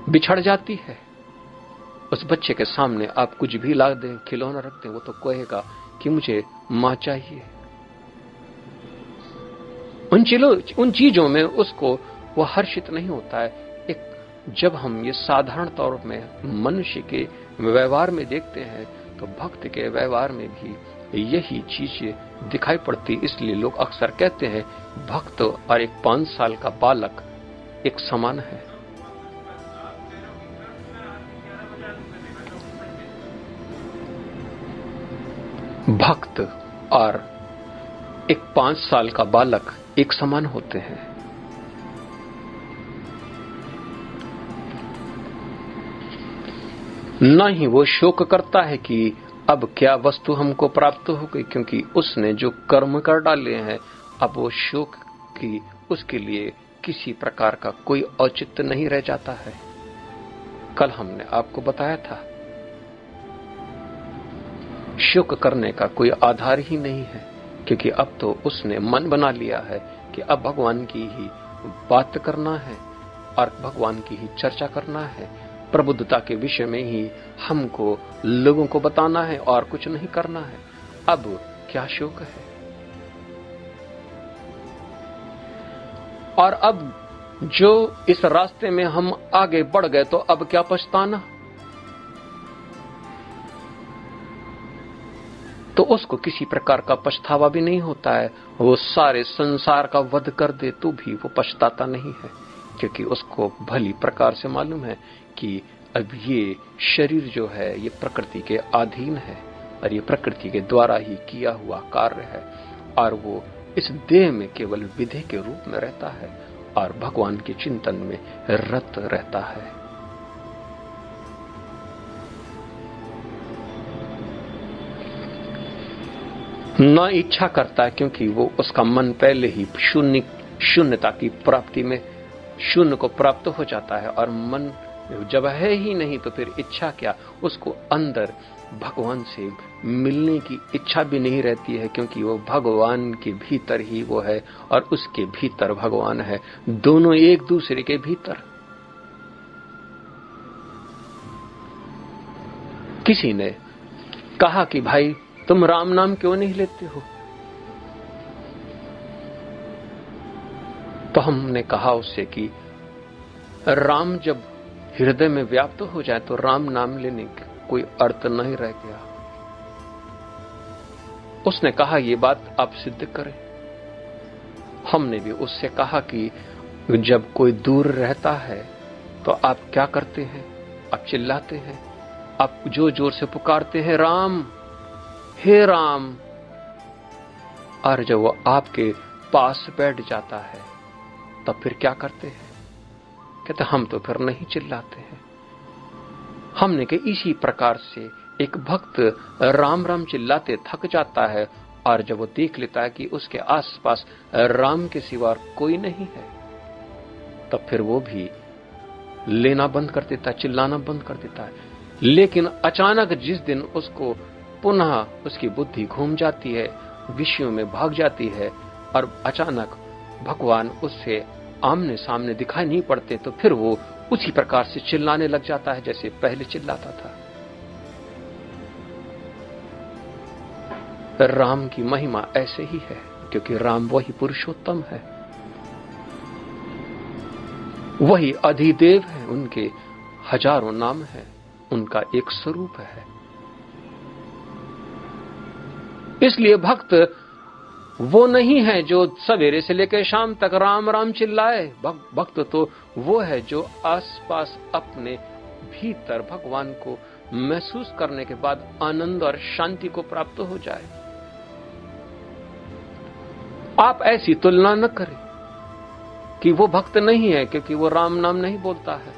बिछड़ जाती है, उस बच्चे के सामने आप कुछ भी ला दें, खिलौना रख दें, वो तो कहेगा कि मुझे मां चाहिए। उन चीजों में उसको वो हर्षित नहीं होता है। जब हम ये साधारण तौर में मनुष्य के व्यवहार में देखते हैं तो भक्त के व्यवहार में भी यही चीजें दिखाई पड़ती। इसलिए लोग अक्सर कहते हैं भक्त और एक 5 साल का बालक एक समान है। भक्त और एक 5 साल का बालक एक समान होते हैं। न ही वो शोक करता है कि अब क्या वस्तु हमको प्राप्त हो गई, क्योंकि उसने जो कर्म कर डाले हैं, अब वो शोक की उसके लिए किसी प्रकार का कोई औचित्य नहीं रह जाता है। कल हमने आपको बताया था शोक करने का कोई आधार ही नहीं है, क्योंकि अब तो उसने मन बना लिया है कि अब भगवान की ही बात करना है और भगवान की ही चर्चा करना है। प्रबुद्धता के विषय में ही हमको लोगों को बताना है और कुछ नहीं करना है। अब क्या शोक है? और अब जो इस रास्ते में हम आगे बढ़ गए तो अब क्या पछताना? तो उसको किसी प्रकार का पछतावा भी नहीं होता है। वो सारे संसार का वध कर दे तो भी वो पछताता नहीं है, क्योंकि उसको भली प्रकार से मालूम है कि अब ये शरीर जो है ये प्रकृति के अधीन है और ये प्रकृति के द्वारा ही किया हुआ कार्य है, और वो इस देह में केवल विधि के रूप में रहता है और भगवान के चिंतन में रत रहता है। न इच्छा करता है, क्योंकि वो उसका मन पहले ही शून्यता की प्राप्ति में शून्य को प्राप्त हो जाता है, और मन जब है ही नहीं तो फिर इच्छा क्या। उसको अंदर भगवान से मिलने की इच्छा भी नहीं रहती है, क्योंकि वो भगवान के भीतर ही वो है और उसके भीतर भगवान है, दोनों एक दूसरे के भीतर। किसी ने कहा कि भाई तुम राम नाम क्यों नहीं लेते हो, तो हमने कहा उससे कि राम जब हृदय में व्याप्त हो जाए तो राम नाम लेने का कोई अर्थ नहीं रह गया। उसने कहा ये बात आप सिद्ध करें। हमने भी उससे कहा कि जब कोई दूर रहता है तो आप क्या करते हैं, आप चिल्लाते हैं, आप जोर जोर से पुकारते हैं राम, हे राम, और जब वो आपके पास बैठ जाता है तब फिर क्या करते हैं? कहते हम तो फिर नहीं चिल्लाते हैं। हमने के इसी प्रकार से एक भक्त राम राम चिल्लाते थक जाता है, और जब वो देख लेता है कि उसके आसपास राम के सिवा कोई नहीं है, तब फिर वो भी लेना बंद कर देता है, चिल्लाना बंद कर देता है। लेकिन अचानक जिस दिन उसको पुनः उसकी बुद्धि घूम जाती है, विषयों में भाग जाती है, और अचानक भगवान उससे आमने सामने दिखाई नहीं पड़ते, तो फिर वो उसी प्रकार से चिल्लाने लग जाता है जैसे पहले चिल्लाता था। राम की महिमा ऐसे ही है, क्योंकि राम वही पुरुषोत्तम है, वही अधिदेव है, उनके हजारों नाम है, उनका एक स्वरूप है। इसलिए भक्त वो नहीं है जो सवेरे से लेकर शाम तक राम राम चिल्लाए। भक्त तो वो है जो आसपास अपने भीतर भगवान को महसूस करने के बाद आनंद और शांति को प्राप्त हो जाए। आप ऐसी तुलना न करें कि वो भक्त नहीं है क्योंकि वो राम नाम नहीं बोलता है।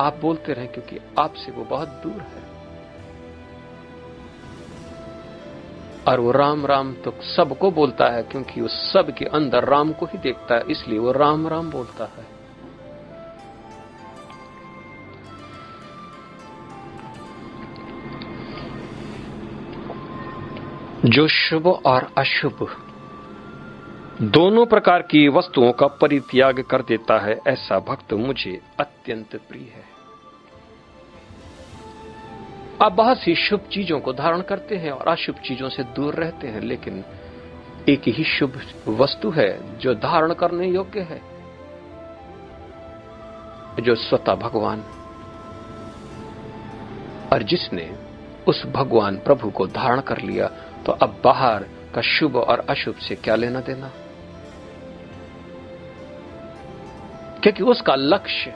आप बोलते रहें क्योंकि आपसे वो बहुत दूर है, और वो राम राम तो सबको बोलता है, क्योंकि वो सब के अंदर राम को ही देखता है, इसलिए वो राम राम बोलता है। जो शुभ और अशुभ दोनों प्रकार की वस्तुओं का परित्याग कर देता है, ऐसा भक्त मुझे अत्यंत प्रिय है। आप बहुत सी शुभ चीजों को धारण करते हैं और अशुभ चीजों से दूर रहते हैं, लेकिन एक ही शुभ वस्तु है जो धारण करने योग्य है, जो स्वतः भगवान। और जिसने उस भगवान प्रभु को धारण कर लिया, तो अब बाहर का शुभ और अशुभ से क्या लेना देना, क्योंकि उसका लक्ष्य,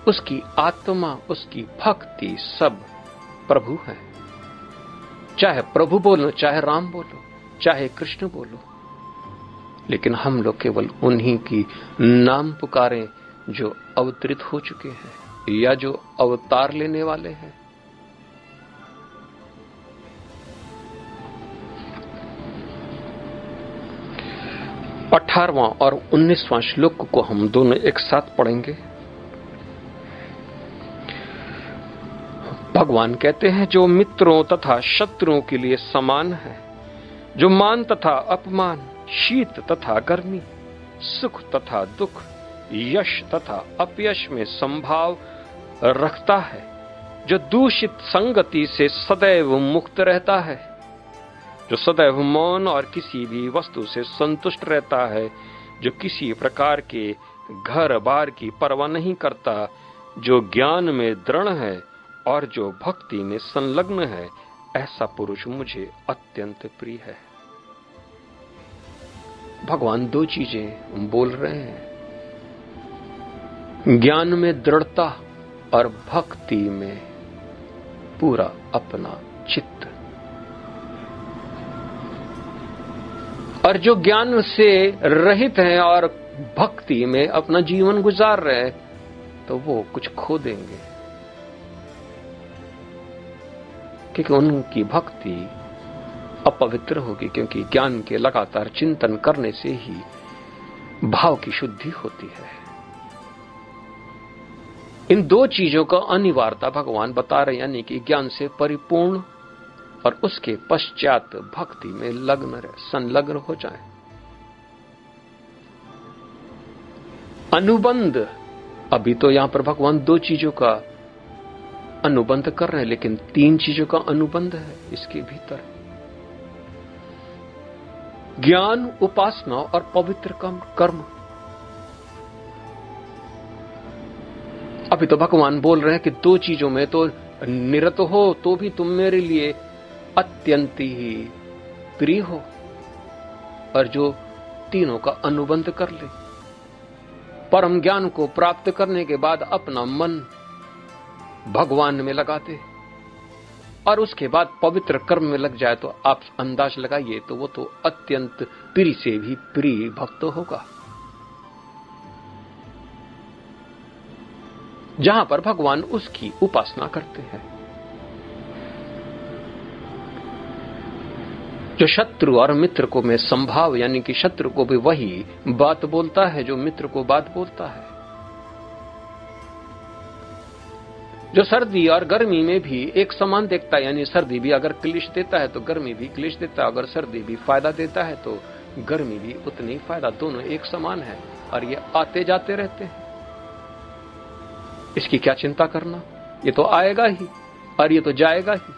उसकी आत्मा, उसकी भक्ति सब प्रभु है। चाहे प्रभु बोलो, चाहे राम बोलो, चाहे कृष्ण बोलो, लेकिन हम लोग केवल उन्हीं की नाम पुकारें जो अवतरित हो चुके हैं या जो अवतार लेने वाले हैं। अठारहवां और 19वां श्लोक को हम दोनों एक साथ पढ़ेंगे। भगवान कहते हैं, जो मित्रों तथा शत्रुओं के लिए समान है, जो मान तथा अपमान, शीत तथा गर्मी, सुख तथा दुख, यश तथा अपयश में संभाव रखता है, जो दूषित संगति से सदैव मुक्त रहता है, जो सदैव मौन और किसी भी वस्तु से संतुष्ट रहता है, जो किसी प्रकार के घर बार की परवाह नहीं करता, जो ज्ञान में दृढ़ है और जो भक्ति में संलग्न है, ऐसा पुरुष मुझे अत्यंत प्रिय है। भगवान दो चीजें बोल रहे हैं, ज्ञान में दृढ़ता और भक्ति में पूरा अपना चित्त। और जो ज्ञान से रहित हैं और भक्ति में अपना जीवन गुजार रहे हैं, तो वो कुछ खो देंगे, क्योंकि उनकी भक्ति अपवित्र होगी, क्योंकि ज्ञान के लगातार चिंतन करने से ही भाव की शुद्धि होती है। इन दो चीजों का अनिवार्यता भगवान बता रहे हैं, यानी कि ज्ञान से परिपूर्ण और उसके पश्चात भक्ति में संलग्न हो जाए। अनुबंध, अभी तो यहां पर भगवान दो चीजों का अनुबंध कर रहे हैं, लेकिन तीन चीजों का अनुबंध है इसके भीतर। ज्ञान, उपासना और पवित्र कर्म। अभी तो भगवान बोल रहे हैं कि दो चीजों में तो निरत हो तो भी तुम मेरे लिए अत्यंत ही प्रिय हो, और जो तीनों का अनुबंध कर ले, परम ज्ञान को प्राप्त करने के बाद अपना मन भगवान में लगा दे और उसके बाद पवित्र कर्म में लग जाए, तो आप अंदाज लगाइए, तो वो तो अत्यंत प्रिय से भी प्रिय भक्त होगा। जहां पर भगवान उसकी उपासना करते हैं। जो शत्रु और मित्र को में संभाव, यानी कि शत्रु को भी वही बात बोलता है जो मित्र को बात बोलता है। जो सर्दी और गर्मी में भी एक समान देखता है, यानी सर्दी भी अगर क्लेश देता है तो गर्मी भी क्लेश देता है, अगर सर्दी भी फायदा देता है तो गर्मी भी उतनी ही फायदा, दोनों एक समान है और ये आते जाते रहते हैं। इसकी क्या चिंता करना, ये तो आएगा ही और ये तो जाएगा ही,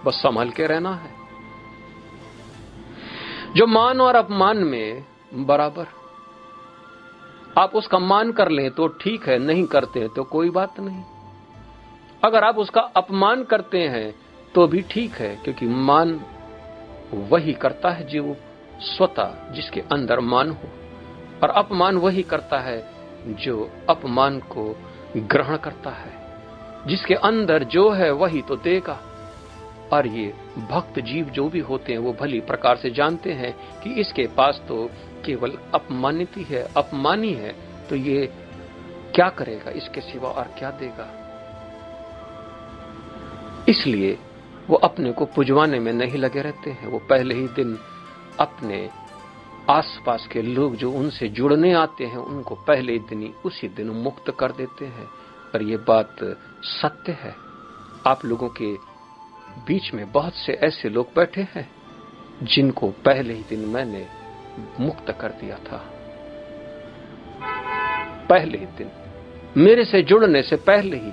बस संभल के रहना है। जो मान और अपमान में बराबर, आप उसका मान कर लें तो ठीक है, नहीं करते हैं तो कोई बात नहीं। अगर आप उसका अपमान करते हैं तो भी ठीक है, क्योंकि मान वही करता है जो स्वतः जिसके अंदर मान हो, और अपमान वही करता है जो अपमान को ग्रहण करता है। जिसके अंदर जो है वही तो देगा। और ये भक्त जीव जो भी होते हैं वो भली प्रकार से जानते हैं कि इसके पास तो केवल अपमानित ही है, अपमानी है, तो ये क्या करेगा, इसके सिवा और क्या देगा। इसलिए वो अपने को पुजवाने में नहीं लगे रहते हैं। वो पहले ही दिन अपने आसपास के लोग जो उनसे जुड़ने आते हैं उनको पहले ही दिन ही उसी दिन मुक्त कर देते हैं। और ये बात सत्य है। आप लोगों के बीच में बहुत से ऐसे लोग बैठे हैं जिनको पहले ही दिन मैंने मुक्त कर दिया था। पहले ही दिन, मेरे से जुड़ने से पहले ही,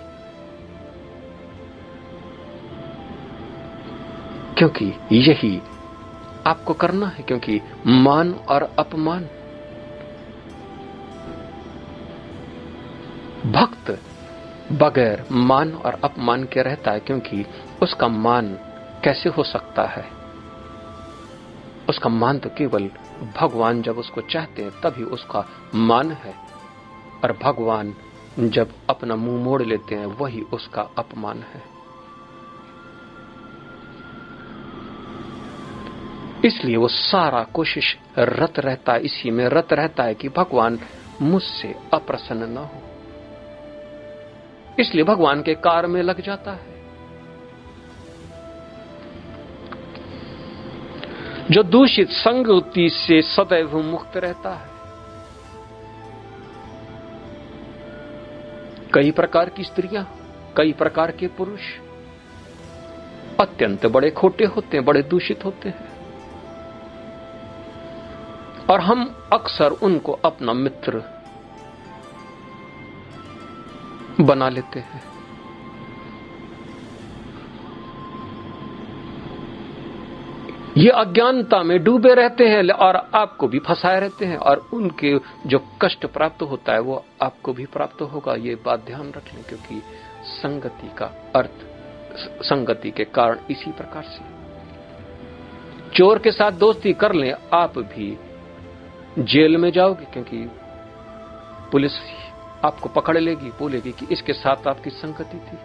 क्योंकि यही आपको करना है। क्योंकि मान और अपमान, भक्त बगैर मान और अपमान के रहता है, क्योंकि उसका मान कैसे हो सकता है। उसका मान तो केवल भगवान जब उसको चाहते हैं तभी उसका मान है, और भगवान जब अपना मुंह मोड़ लेते हैं वही उसका अपमान है। इसलिए वो सारा कोशिश रत रहता है, इसी में रत रहता है कि भगवान मुझसे अप्रसन्न न हो। इसलिए भगवान के कार्य में लग जाता है। जो दूषित संगति से सदैव मुक्त रहता है। कई प्रकार की स्त्रियां, कई प्रकार के पुरुष अत्यंत बड़े खोटे होते हैं, बड़े दूषित होते हैं, और हम अक्सर उनको अपना मित्र बना लेते हैं। ये अज्ञानता में डूबे रहते हैं और आपको भी फंसाए रहते हैं, और उनके जो कष्ट प्राप्त होता है वो आपको भी प्राप्त होगा। ये बात ध्यान रख लें, क्योंकि संगति का अर्थ, संगति के कारण इसी प्रकार से चोर के साथ दोस्ती कर लें, आप भी जेल में जाओगे, क्योंकि पुलिस आपको पकड़ लेगी, बोलेगी कि इसके साथ आपकी संगति थी।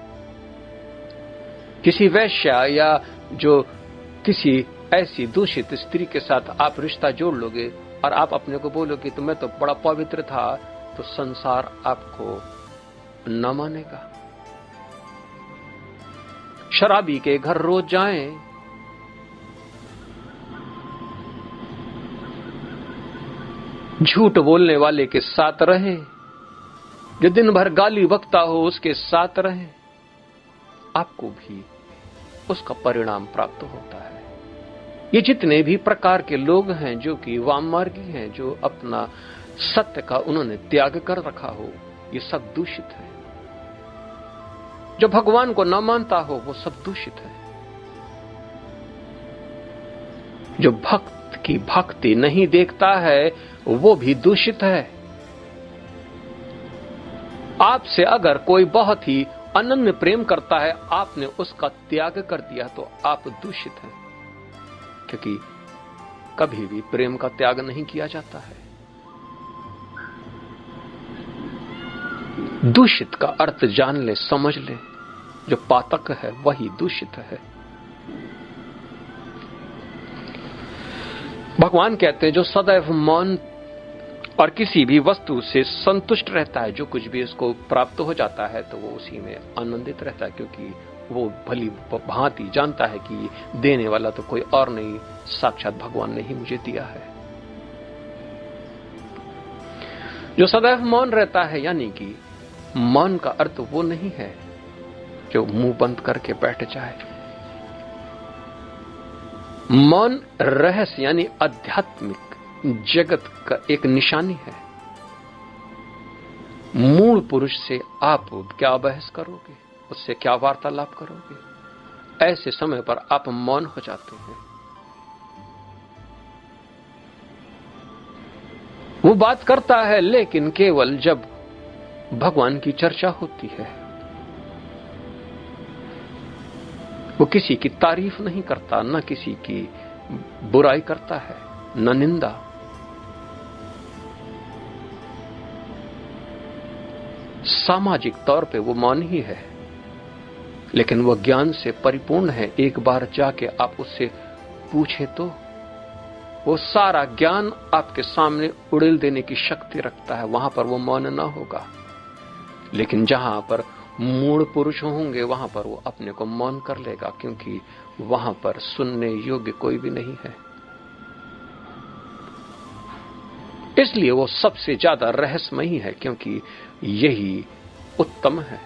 किसी वैश्या या जो किसी ऐसी दूषित स्त्री के साथ आप रिश्ता जोड़ लोगे और आप अपने को बोलोगे तो मैं तो बड़ा पवित्र था, तो संसार आपको न मानेगा। शराबी के घर रोज जाएं, झूठ बोलने वाले के साथ रहे, जो दिन भर गाली बकता हो उसके साथ रहे, आपको भी उसका परिणाम प्राप्त होता है। ये जितने भी प्रकार के लोग हैं जो कि वाममार्गी हैं, जो अपना सत्य का उन्होंने त्याग कर रखा हो, ये सब दूषित है। जो भगवान को न मानता हो वो सब दूषित है। जो भक्त की भक्ति नहीं देखता है वो भी दूषित है। आपसे अगर कोई बहुत ही अनन्य प्रेम करता है, आपने उसका त्याग कर दिया तो आप दूषित हैं, क्योंकि कभी भी प्रेम का त्याग नहीं किया जाता है। दूषित का अर्थ जान ले, समझ ले। जो पातक है वही दूषित है। भगवान कहते हैं जो सदैव मौन और किसी भी वस्तु से संतुष्ट रहता है, जो कुछ भी उसको प्राप्त हो जाता है तो वो उसी में आनंदित रहता है, क्योंकि वो भली भांति जानता है कि देने वाला तो कोई और नहीं, साक्षात भगवान ने ही मुझे दिया है। जो सदैव मौन रहता है, यानी कि मौन का अर्थ वो नहीं है जो मुंह बंद करके बैठ जाए। मौन रहस्य यानी आध्यात्मिक जगत का एक निशानी है। मूल पुरुष से आप क्या बहस करोगे, उससे क्या वार्तालाप करोगे? ऐसे समय पर आप मौन हो जाते हैं। वो बात करता है लेकिन केवल जब भगवान की चर्चा होती है। वो किसी की तारीफ नहीं करता, न किसी की बुराई करता है, न निंदा। सामाजिक तौर पे वो मौन ही है, लेकिन वो ज्ञान से परिपूर्ण है। एक बार जाके आप उससे पूछे तो वो सारा ज्ञान आपके सामने उड़ेल देने की शक्ति रखता है। वहां पर वो मौन ना होगा। लेकिन जहां पर मूढ़ पुरुष होंगे वहां पर वो अपने को मौन कर लेगा, क्योंकि वहां पर सुनने योग्य कोई भी नहीं है। इसलिए वो सबसे ज्यादा रहस्यमयी है, क्योंकि यही उत्तम है।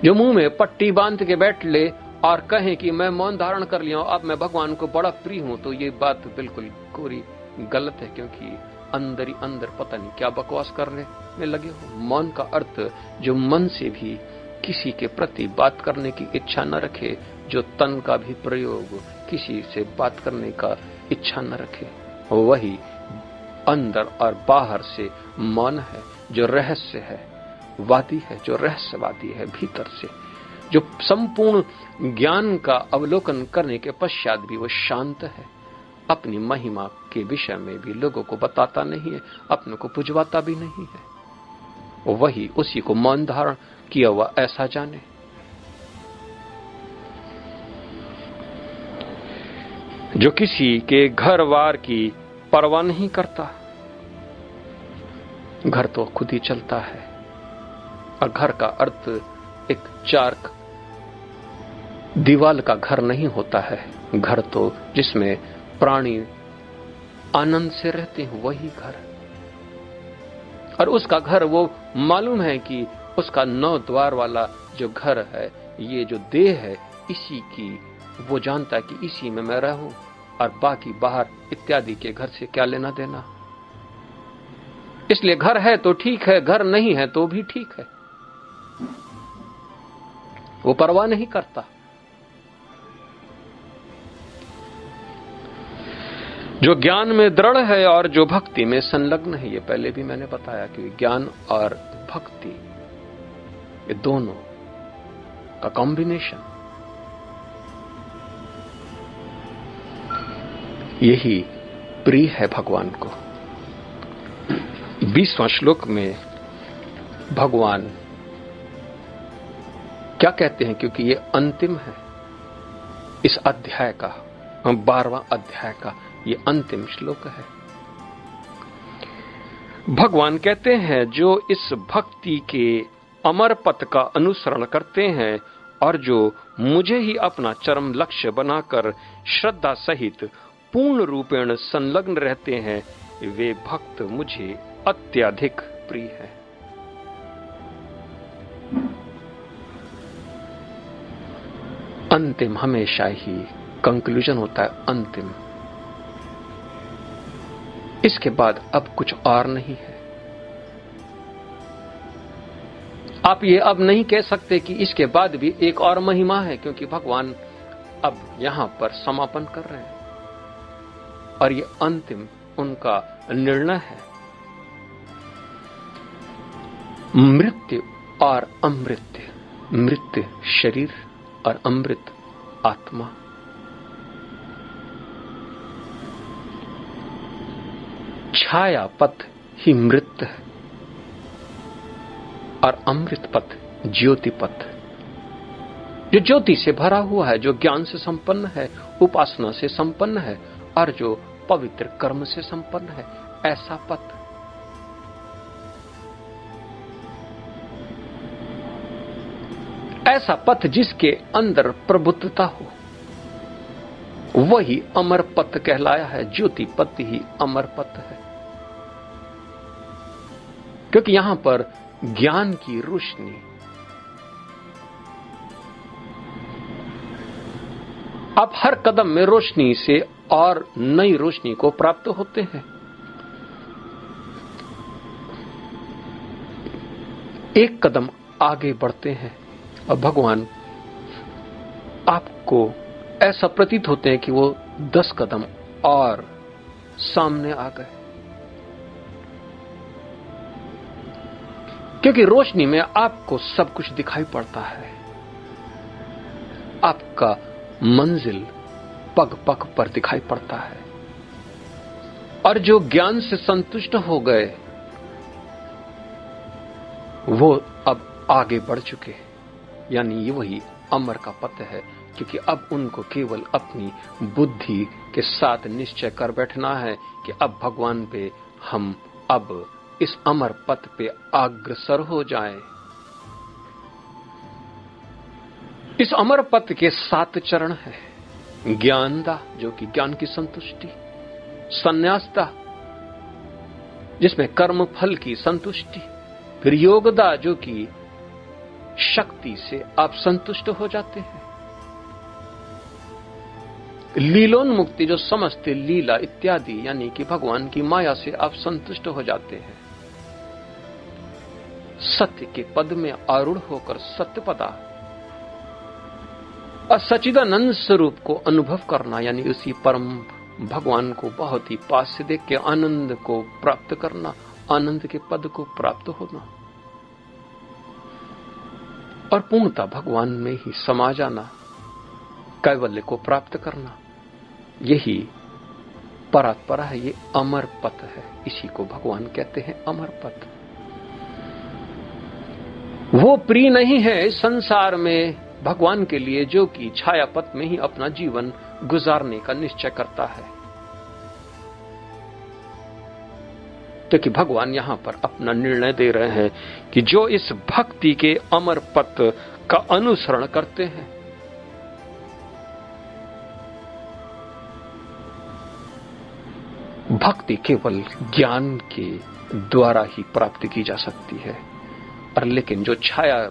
जो मुंह में पट्टी बांध के बैठ ले और कहें कि मैं मौन धारण कर लिया हूं, अब मैं भगवान को बड़ा प्रिय हूं, तो ये बात बिल्कुल कोरी गलत है, क्योंकि अंदर ही अंदर पता नहीं क्या बकवास करने में लगे हो। मौन का अर्थ जो मन से भी किसी के प्रति बात करने की इच्छा न रखे, जो तन का भी प्रयोग किसी से बात करने का इच्छा न रखे, वही अंदर और बाहर से मौन है, जो रहस्य है वादी है, जो रहस्यवादी है भीतर से, जो संपूर्ण ज्ञान का अवलोकन करने के पश्चात भी वो शांत है। अपनी महिमा के विषय में भी लोगों को बताता नहीं है, अपने को पुजवाता भी नहीं है। वही उसी को मौन धारण किया हुआ ऐसा जाने। जो किसी के घर वार की परवाह नहीं करता। घर तो खुद ही चलता है, और घर का अर्थ एक चार दीवाल का घर नहीं होता है। घर तो जिसमें प्राणी आनंद से रहते हैं वही घर। और उसका घर वो मालूम है कि उसका 9 द्वार वाला जो घर है, ये जो देह है, इसी की वो जानता है कि इसी में मैं रहूं, और बाकी बाहर इत्यादि के घर से क्या लेना देना। इसलिए घर है तो ठीक है, घर नहीं है तो भी ठीक है। वो परवाह नहीं करता। जो ज्ञान में दृढ़ है और जो भक्ति में संलग्न है, ये पहले भी मैंने बताया कि ज्ञान और भक्ति ये दोनों का कॉम्बिनेशन, यही प्रिय है भगवान को। 20वां श्लोक में भगवान क्या कहते हैं, क्योंकि ये अंतिम है इस अध्याय का, 12वां अध्याय का ये अंतिम श्लोक है। भगवान कहते हैं जो इस भक्ति के अमर पथ का अनुसरण करते हैं और जो मुझे ही अपना चरम लक्ष्य बनाकर श्रद्धा सहित पूर्ण रूपेण संलग्न रहते हैं, वे भक्त मुझे अत्यधिक प्रिय है। अंतिम हमेशा ही कंक्लूजन होता है, अंतिम। इसके बाद अब कुछ और नहीं है। आप ये अब नहीं कह सकते कि इसके बाद भी एक और महिमा है, क्योंकि भगवान अब यहां पर समापन कर रहे हैं और ये अंतिम उनका निर्णय है। मृत्यु और अमृत, मृत्यु शरीर और अमृत आत्मा। छाया पथ ही मृत है और अमृत पथ ज्योति पथ, जो ज्योति से भरा हुआ है, जो ज्ञान से संपन्न है, उपासना से संपन्न है और जो पवित्र कर्म से संपन्न है, ऐसा पथ। ऐसा पथ जिसके अंदर प्रभुत्वता हो, वही अमर पथ कहलाया है। ज्योति पथ ही अमर पथ है, क्योंकि यहां पर ज्ञान की रोशनी, आप हर कदम में रोशनी से और नई रोशनी को प्राप्त होते हैं। एक कदम आगे बढ़ते हैं और भगवान आपको ऐसा प्रतीत होते हैं कि वो 10 कदम और सामने आ गए, क्योंकि रोशनी में आपको सब कुछ दिखाई पड़ता है। आपका मंजिल पग पग पर दिखाई पड़ता है और जो ज्ञान से संतुष्ट हो गए वो अब आगे बढ़ चुके, यानी ये वही अमर का पथ है। क्योंकि अब उनको केवल अपनी बुद्धि के साथ निश्चय कर बैठना है कि अब भगवान पे हम अब इस अमर पथ पे अग्रसर हो जाएं। इस अमर पथ के 7 चरण है। ज्ञानदा, जो कि ज्ञान की संतुष्टि। संन्यासदा, जिसमें कर्म फल की संतुष्टि। फिर योगदा, जो कि शक्ति से आप संतुष्ट हो जाते हैं। लीलोन्मुक्ति, जो समस्त लीला इत्यादि यानी कि भगवान की माया से आप संतुष्ट हो जाते हैं। सत्य के पद में आरूढ़ होकर सत्यपदा और सच्चिदानंद स्वरूप को अनुभव करना, यानी उसी परम भगवान को बहुत ही पास से देख के आनंद को प्राप्त करना, आनंद के पद को प्राप्त होना और पूर्णता भगवान में ही समा जाना, कैवल्य को प्राप्त करना, यही परात्परा है। ये अमर पथ है, इसी को भगवान कहते हैं अमर पथ। वो प्रिय नहीं है संसार में भगवान के लिए जो कि छाया पथ में ही अपना जीवन गुजारने का निश्चय करता है, क्योंकि भगवान यहां पर अपना निर्णय दे रहे हैं कि जो इस भक्ति के अमर पथ का अनुसरण करते हैं, भक्ति केवल ज्ञान के द्वारा ही प्राप्त की जा सकती है। और लेकिन जो छाया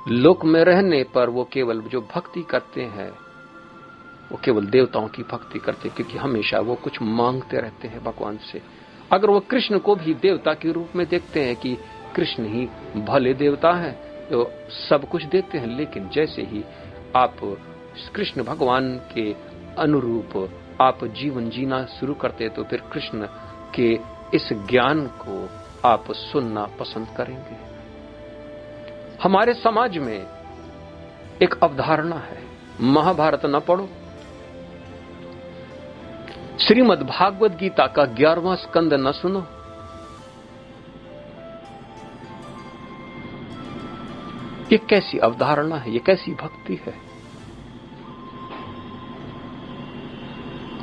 लोक में रहने पर वो केवल जो भक्ति करते हैं वो केवल देवताओं की भक्ति करते हैं, क्योंकि हमेशा वो कुछ मांगते रहते हैं भगवान से। अगर वो कृष्ण को भी देवता के रूप में देखते हैं कि कृष्ण ही भले देवता हैं, तो सब कुछ देते हैं, लेकिन जैसे ही आप कृष्ण भगवान के अनुरूप आप जीवन जीना शुरू करते तो फिर कृष्ण के इस ज्ञान को आप सुनना पसंद करेंगे। हमारे समाज में एक अवधारणा है, महाभारत न पढ़ो, श्रीमद् भागवत गीता का 11वां स्कंद न सुनो, ये कैसी अवधारणा है, ये कैसी भक्ति है।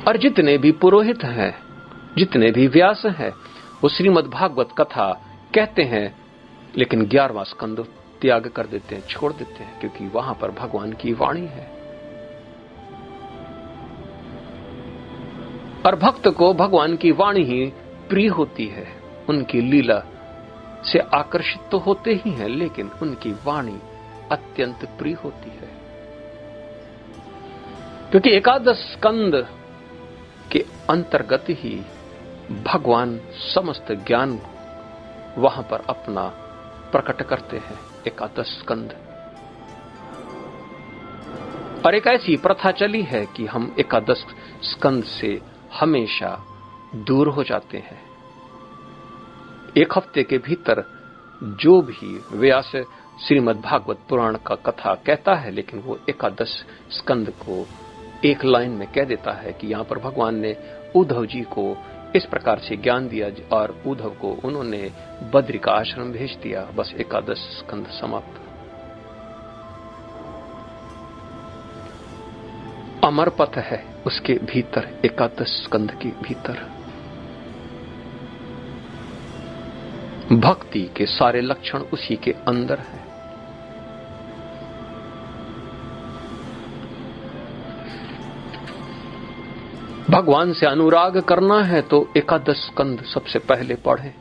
और जितने भी पुरोहित हैं, जितने भी व्यास हैं, वो श्रीमद् भागवत कथा कहते हैं, लेकिन 11वां स्कंद त्याग कर देते हैं, छोड़ देते हैं, क्योंकि वहां पर भगवान की वाणी है। और भक्त को भगवान की वाणी ही प्रिय होती है, उनकी लीला से आकर्षित तो होते ही हैं, लेकिन उनकी वाणी अत्यंत प्रिय होती है, क्योंकि एकादश स्कंद के अंतर्गत ही भगवान समस्त ज्ञान वहां पर अपना प्रकट करते हैं। एकादश स्कंद, और एक ऐसी प्रथा चली है कि हम एकादश स्कंद से हमेशा दूर हो जाते हैं। एक हफ्ते के भीतर जो भी व्यास श्रीमद् भागवत पुराण का कथा कहता है, लेकिन वो एकादश स्कंद को एक लाइन में कह देता है कि यहां पर भगवान ने उद्धव जी को इस प्रकार से ज्ञान दिया और उद्धव को उन्होंने बद्री का आश्रम भेज दिया। बस एकादश स्कंद समाप्त। अमर पथ है उसके भीतर, एकादश स्कंद के भीतर भक्ति के सारे लक्षण उसी के अंदर है। भगवान से अनुराग करना है तो एकादश स्कंद सबसे पहले पढ़ें।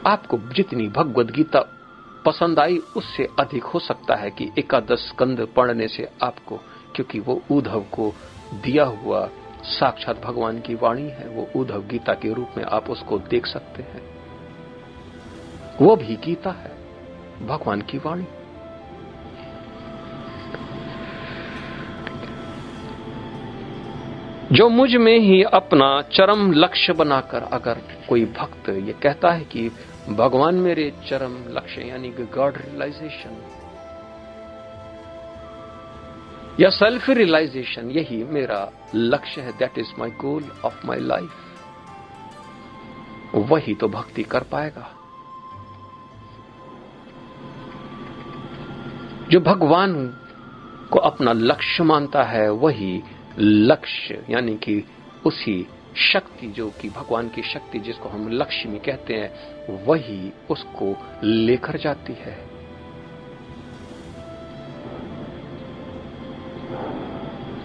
आपको जितनी भगवद गीता पसंद आई उससे अधिक हो सकता है कि एकादश स्कंद पढ़ने से आपको, क्योंकि वो उद्धव को दिया हुआ साक्षात भगवान की वाणी है, वो उद्धव गीता के रूप में आप उसको देख सकते हैं। वो भी गीता है, भगवान की वाणी। जो मुझ में ही अपना चरम लक्ष्य बनाकर अगर कोई भक्त ये कहता है कि भगवान मेरे चरम लक्ष्य यानी कि गॉड रियलाइजेशन या सेल्फ रियलाइजेशन, यही मेरा लक्ष्य है, that is my goal of my life, वही तो भक्ति कर पाएगा। जो भगवान को अपना लक्ष्य मानता है वही लक्ष्य यानी कि उसी शक्ति जो कि भगवान की शक्ति जिसको हम लक्ष्मी कहते हैं, वही उसको लेकर जाती है।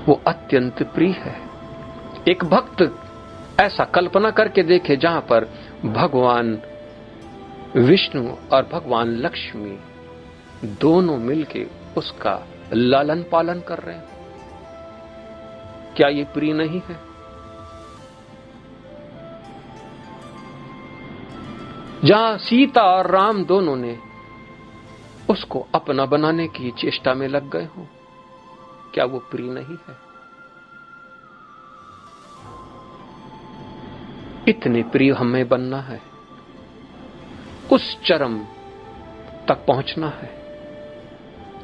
वो अत्यंत प्रिय है। एक भक्त ऐसा कल्पना करके देखे जहां पर भगवान विष्णु और भगवान लक्ष्मी दोनों मिलके उसका लालन पालन कर रहे हैं, क्या ये प्रिय नहीं है? जहां सीता और राम दोनों ने उसको अपना बनाने की चेष्टा में लग गए हो, क्या वो प्रिय नहीं है? इतने प्रिय हमें बनना है, उस चरम तक पहुंचना है,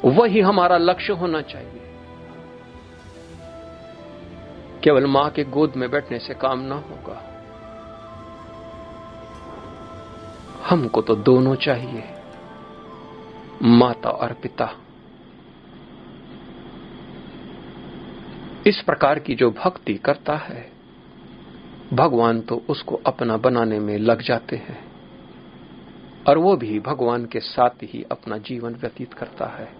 वही हमारा लक्ष्य होना चाहिए। केवल मां के गोद में बैठने से काम ना होगा, हमको तो दोनों चाहिए, माता और पिता। इस प्रकार की जो भक्ति करता है, भगवान तो उसको अपना बनाने में लग जाते हैं, और वो भी भगवान के साथ ही अपना जीवन व्यतीत करता है।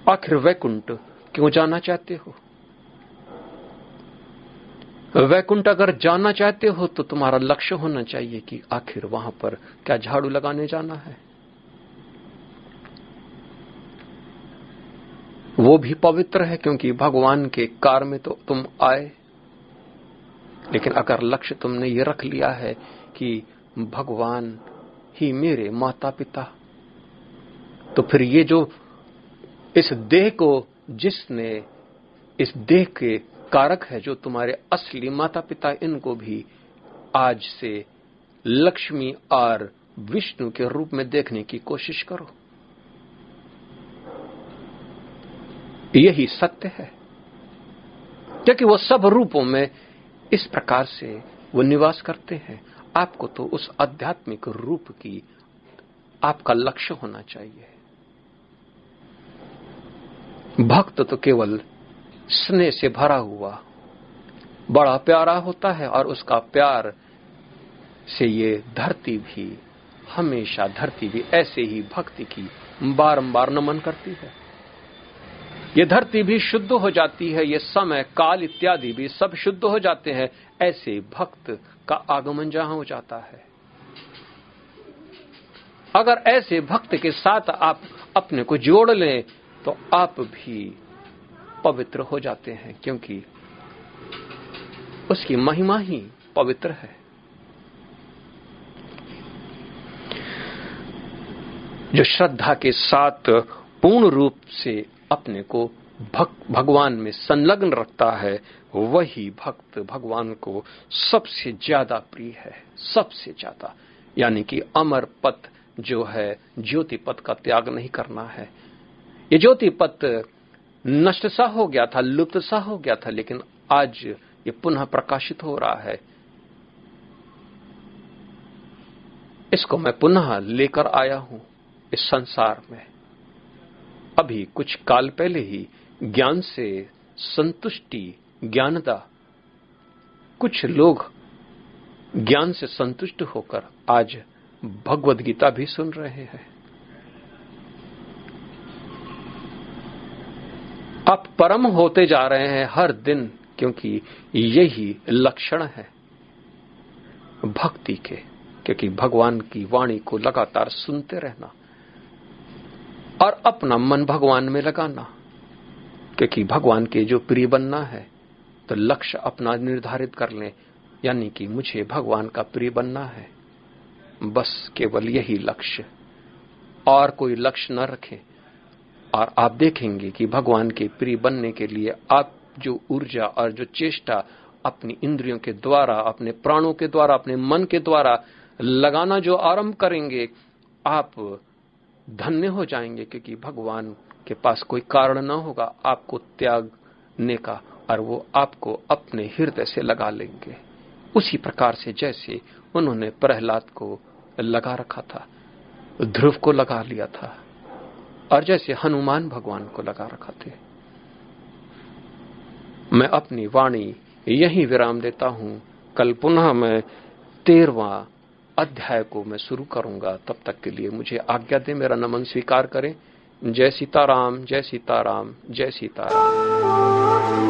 आखिर वैकुंठ क्यों जाना चाहते हो? वैकुंठ अगर जाना चाहते हो तो तुम्हारा लक्ष्य होना चाहिए कि आखिर वहां पर क्या झाड़ू लगाने जाना है। वो भी पवित्र है क्योंकि भगवान के कार में तो तुम आए, लेकिन अगर लक्ष्य तुमने ये रख लिया है कि भगवान ही मेरे माता पिता, तो फिर ये जो इस देह को, जिसने इस देह के कारक है, जो तुम्हारे असली माता पिता, इनको भी आज से लक्ष्मी और विष्णु के रूप में देखने की कोशिश करो। यही सत्य है, क्योंकि वो सब रूपों में इस प्रकार से वो निवास करते हैं। आपको तो उस आध्यात्मिक रूप की आपका लक्ष्य होना चाहिए। भक्त तो केवल स्नेह से भरा हुआ बड़ा प्यारा होता है, और उसका प्यार से ये धरती भी, हमेशा धरती भी ऐसे ही भक्ति की बारंबार नमन करती है। ये धरती भी शुद्ध हो जाती है, ये समय काल इत्यादि भी सब शुद्ध हो जाते हैं। ऐसे भक्त का आगमन जहां हो जाता है, अगर ऐसे भक्त के साथ आप अपने को जोड़ लें तो आप भी पवित्र हो जाते हैं, क्योंकि उसकी महिमा ही पवित्र है। जो श्रद्धा के साथ पूर्ण रूप से अपने को भगवान में संलग्न रखता है, वही भक्त भगवान को सबसे ज्यादा प्रिय है, सबसे ज्यादा। यानी कि अमर पथ जो है, ज्योति पथ का त्याग नहीं करना है। ये ज्योति पथ नष्ट सा हो गया था, लुप्त सा हो गया था, लेकिन आज ये पुनः प्रकाशित हो रहा है। इसको मैं पुनः लेकर आया हूं इस संसार में। अभी कुछ काल पहले ही ज्ञान से संतुष्टि, ज्ञानदा, कुछ लोग ज्ञान से संतुष्ट होकर आज भगवद गीता भी सुन रहे हैं। आप परम होते जा रहे हैं हर दिन, क्योंकि यही लक्षण है भक्ति के, क्योंकि भगवान की वाणी को लगातार सुनते रहना और अपना मन भगवान में लगाना। क्योंकि भगवान के जो प्रिय बनना है तो लक्ष्य अपना निर्धारित कर लें, यानी कि मुझे भगवान का प्रिय बनना है, बस केवल यही लक्ष्य, और कोई लक्ष्य न रखें। और आप देखेंगे कि भगवान के प्रिय बनने के लिए आप जो ऊर्जा और जो चेष्टा अपनी इंद्रियों के द्वारा, अपने प्राणों के द्वारा, अपने मन के द्वारा लगाना जो आरंभ करेंगे, आप धन्य हो जाएंगे। क्योंकि भगवान के पास कोई कारण न होगा आपको त्यागने का, और वो आपको अपने हृदय से लगा लेंगे। उसी प्रकार से जैसे उन्होंने प्रहलाद को लगा रखा था, ध्रुव को लगा लिया था, और जैसे हनुमान भगवान को लगा रखा थे। मैं अपनी वाणी यहीं विराम देता हूं। कल पुनः मैं 13वां अध्याय को मैं शुरू करूंगा। तब तक के लिए मुझे आज्ञा दे, मेरा नमन स्वीकार करें। जय सीताराम, जय सीताराम, जय सीताराम।